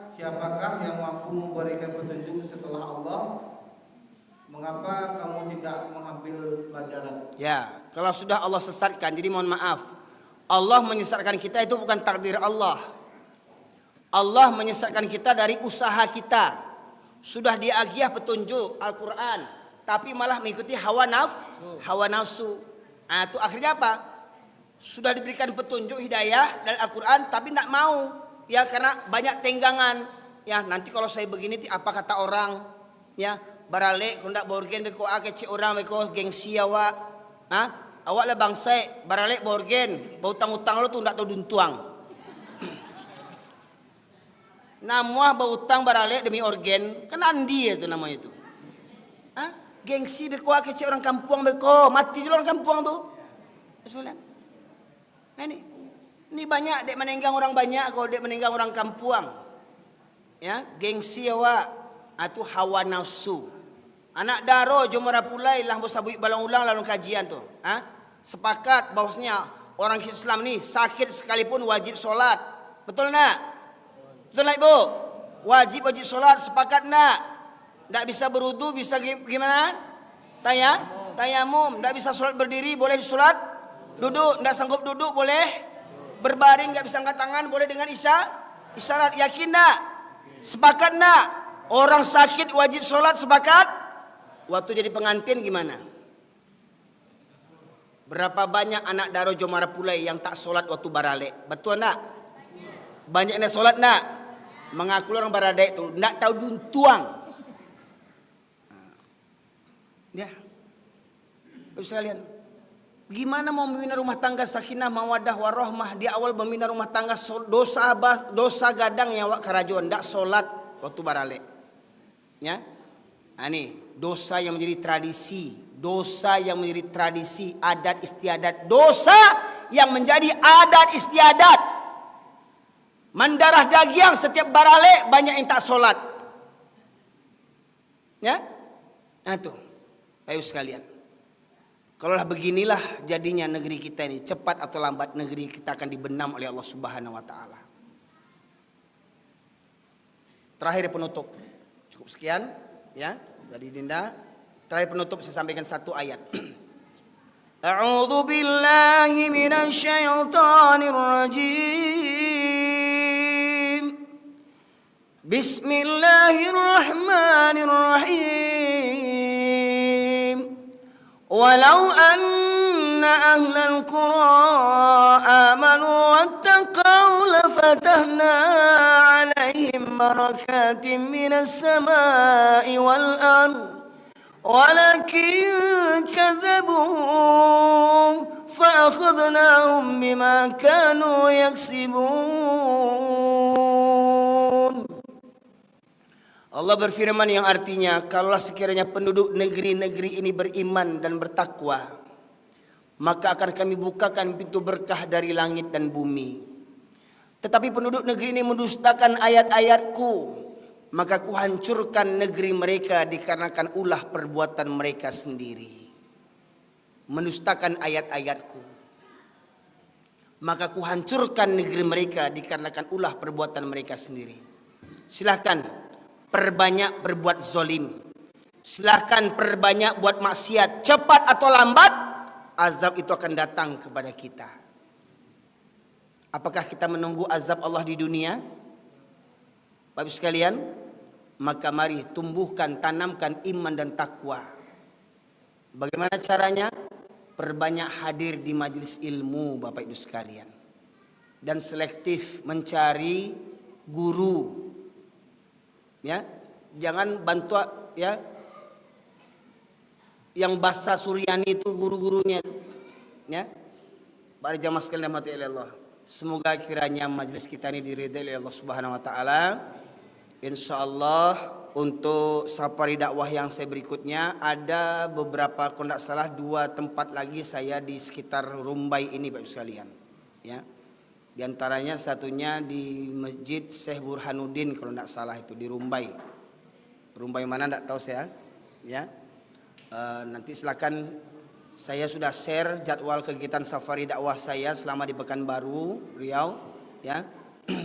siapakah yang mampu memberikan petunjuk setelah Allah? Mengapa kamu tidak mengambil pelajaran? Ya, kalau sudah Allah sesatkan, jadi mohon maaf, Allah menyesatkan kita itu bukan takdir Allah. Allah menyesatkan kita dari usaha kita. Sudah diagiah petunjuk Al-Quran, tapi malah mengikuti hawa nafsu. Itu akhirnya apa? Sudah diberikan petunjuk hidayah dari Al-Quran, tapi tidak mau. Ya, karena banyak tenggangan. Ya, nanti kalau saya begini, apa kata orang? Ya, barale kondak borgen beko kecil orang beko gengsi awak. Awak lah bangsa, barale borgen, bau utang lo tuh ndak tahu duntuang. Namuah bau utang barale demi organ, kan andi itu namanya itu. Gengsi beko kecil orang kampung beko, mati dulu orang kampung tuh. Nah ini banyak dek menenggang orang banyak, kalau dek menenggang orang kampung. Ya, gengsi awak, itu hawa nafsu. Anak daro jomara pulai lah bosabui balang ulang lalu kajian tuh. Sepakat bahwasanya orang Islam ni sakit sekalipun wajib solat. Betul nak? Betul nak ibu? Wajib solat, sepakat nak? Tak bisa berudu, bisa gimana? Tayamum. Tak bisa solat berdiri, boleh solat duduk. Tak sanggup duduk, boleh berbaring. Tak bisa angkat tangan, boleh dengan isyarat. Yakin tak? Sepakat tak? Orang sakit wajib solat, sepakat? Waktu jadi pengantin gimana? Berapa banyak anak daro jomara pulai yang tak solat waktu baralek? Betul tak? Banyak yang solat tak? Mengaku orang baralek itu tak tahu duntuang. Ya, Bapak sekalian, gimana mau membina rumah tangga sakinah mawadah warahmah? Di awal membina rumah tangga dosa gadang yang awak kerajuan, ndak solat waktu baralek. Ya, ini dosa yang menjadi tradisi, adat istiadat, dosa yang menjadi adat istiadat. Mendarah daging setiap baralek banyak yang tak solat. Ya, itu. Ayo sekalian, kalaulah beginilah jadinya negeri kita ini, cepat atau lambat negeri kita akan dibenam oleh Allah Subhanahu wa taala. Terakhir penutup. Cukup sekian ya dari Dinda. Terakhir penutup saya sampaikan satu ayat. A'udzu billahi minasy syaithanir rajim. Bismillahirrahmanirrahim. Walau anna أهل القرى آمنوا واتقوا لفتحنا عليهم بركات من السماء والأرض ولكن كذبوا فأخذناهم بما كانوا يكسبون. Allah berfirman yang artinya, kalaulah sekiranya penduduk negeri-negeri ini beriman dan bertakwa, maka akan kami bukakan pintu berkah dari langit dan bumi. Tetapi penduduk negeri ini mendustakan ayat-ayatku, maka kuhancurkan negeri mereka dikarenakan ulah perbuatan mereka sendiri. Mendustakan ayat-ayatku, maka kuhancurkan negeri mereka dikarenakan ulah perbuatan mereka sendiri. Silahkan perbanyak berbuat zolim, silahkan perbanyak buat maksiat, cepat atau lambat azab itu akan datang kepada kita. Apakah kita menunggu azab Allah di dunia? Bapak sekalian, maka mari tumbuhkan, tanamkan iman dan takwa. Bagaimana caranya? Perbanyak hadir di majelis ilmu Bapak Ibu sekalian, dan selektif mencari guru. Ya, jangan bantu ya yang bahasa Suryani itu guru-gurunya ya. Para jamaah sekalian rahmati Allah, semoga kiranya majelis kita ini diridhai oleh Allah Subhanahu wa taala. Insyaallah untuk safari dakwah yang saya berikutnya ada beberapa, kalau tidak salah 2 tempat lagi saya di sekitar Rumbai ini Bapak sekalian ya. Di antaranya satunya di Masjid Syekh Burhanuddin kalau tidak salah itu di Rumbai. Rumbai mana tidak tahu saya. Ya, nanti silakan, saya sudah share jadwal kegiatan safari dakwah saya selama di Pekanbaru, Riau. Ya,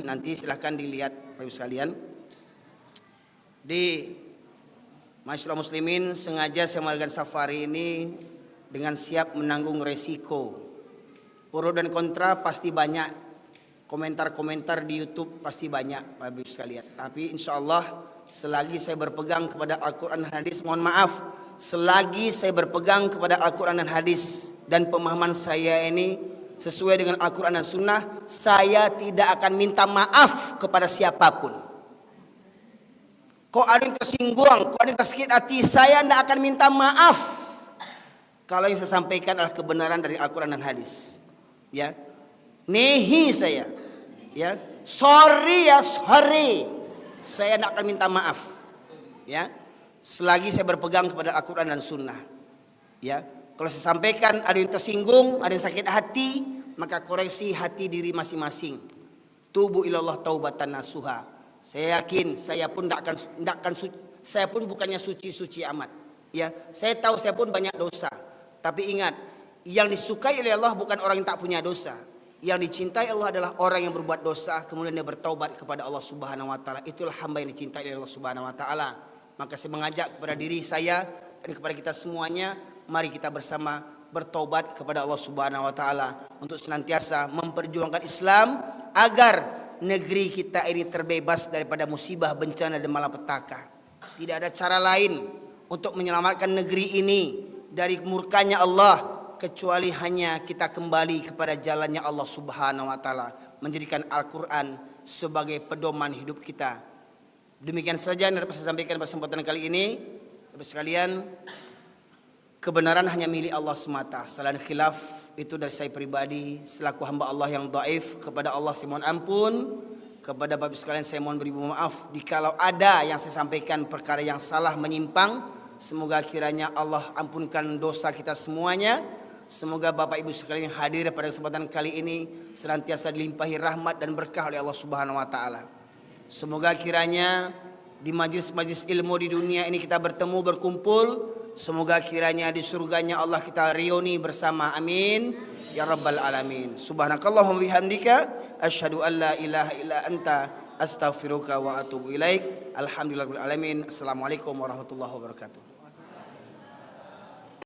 nanti silakan dilihat Bapak sekalian. Di Masyarakat Muslimin sengaja saya melakukan safari ini dengan siap menanggung resiko. Pro dan kontra pasti banyak. Komentar-komentar di YouTube pasti banyak Bapak Ibu sekalian. Tapi insya Allah selagi saya berpegang kepada Al-Quran dan Hadis, mohon maaf, selagi saya berpegang kepada Al-Quran dan Hadis dan pemahaman saya ini sesuai dengan Al-Quran dan Sunnah, saya tidak akan minta maaf kepada siapapun. Kok ada yang tersinggung, kok ada yang tersakit hati, saya tidak akan minta maaf kalau yang saya sampaikan adalah kebenaran dari Al-Quran dan Hadis. Ya, nehi saya, ya, sorry, saya tidak akan minta maaf, ya, selagi saya berpegang kepada Al-Quran dan Sunnah, ya. Kalau saya sampaikan ada yang tersinggung, ada yang sakit hati, maka koreksi hati diri masing-masing. Tubu ilallah taubatan nasuha. Saya yakin saya pun saya pun bukannya suci-suci amat, ya. Saya tahu saya pun banyak dosa, tapi ingat, yang disukai oleh Allah bukan orang yang tak punya dosa. Yang dicintai Allah adalah orang yang berbuat dosa kemudian dia bertaubat kepada Allah Subhanahu wa taala. Itulah hamba yang dicintai oleh Allah Subhanahu wa taala. Maka saya mengajak kepada diri saya dan kepada kita semuanya, mari kita bersama bertaubat kepada Allah Subhanahu wa taala untuk senantiasa memperjuangkan Islam agar negeri kita ini terbebas daripada musibah, bencana dan malapetaka. Tidak ada cara lain untuk menyelamatkan negeri ini dari murkanya Allah kecuali hanya kita kembali kepada jalannya Allah Subhanahu wa taala, menjadikan Al-Qur'an sebagai pedoman hidup kita. Demikian saja yang dapat saya sampaikan pada kesempatan kali ini. Bapak sekalian, kebenaran hanya milik Allah semata. Selain khilaf itu dari saya pribadi selaku hamba Allah yang dhaif, kepada Allah saya mohon ampun. Kepada Bapak sekalian saya mohon beri maaf jikalau ada yang saya sampaikan perkara yang salah menyimpang. Semoga kiranya Allah ampunkan dosa kita semuanya. Semoga Bapak Ibu sekalian yang hadir pada kesempatan kali ini senantiasa dilimpahi rahmat dan berkah oleh Allah Subhanahu wa taala. Semoga kiranya di majlis-majlis ilmu di dunia ini kita bertemu, berkumpul. Semoga kiranya di surganya Allah kita reuni bersama. Amin ya rabbal alamin. Subhanakallahumma bihamdika asyhadu an la ilaha illa anta astaghfiruka wa atubu ilaik. Alhamdulillahirabbil alamin. Assalamualaikum warahmatullahi wabarakatuh.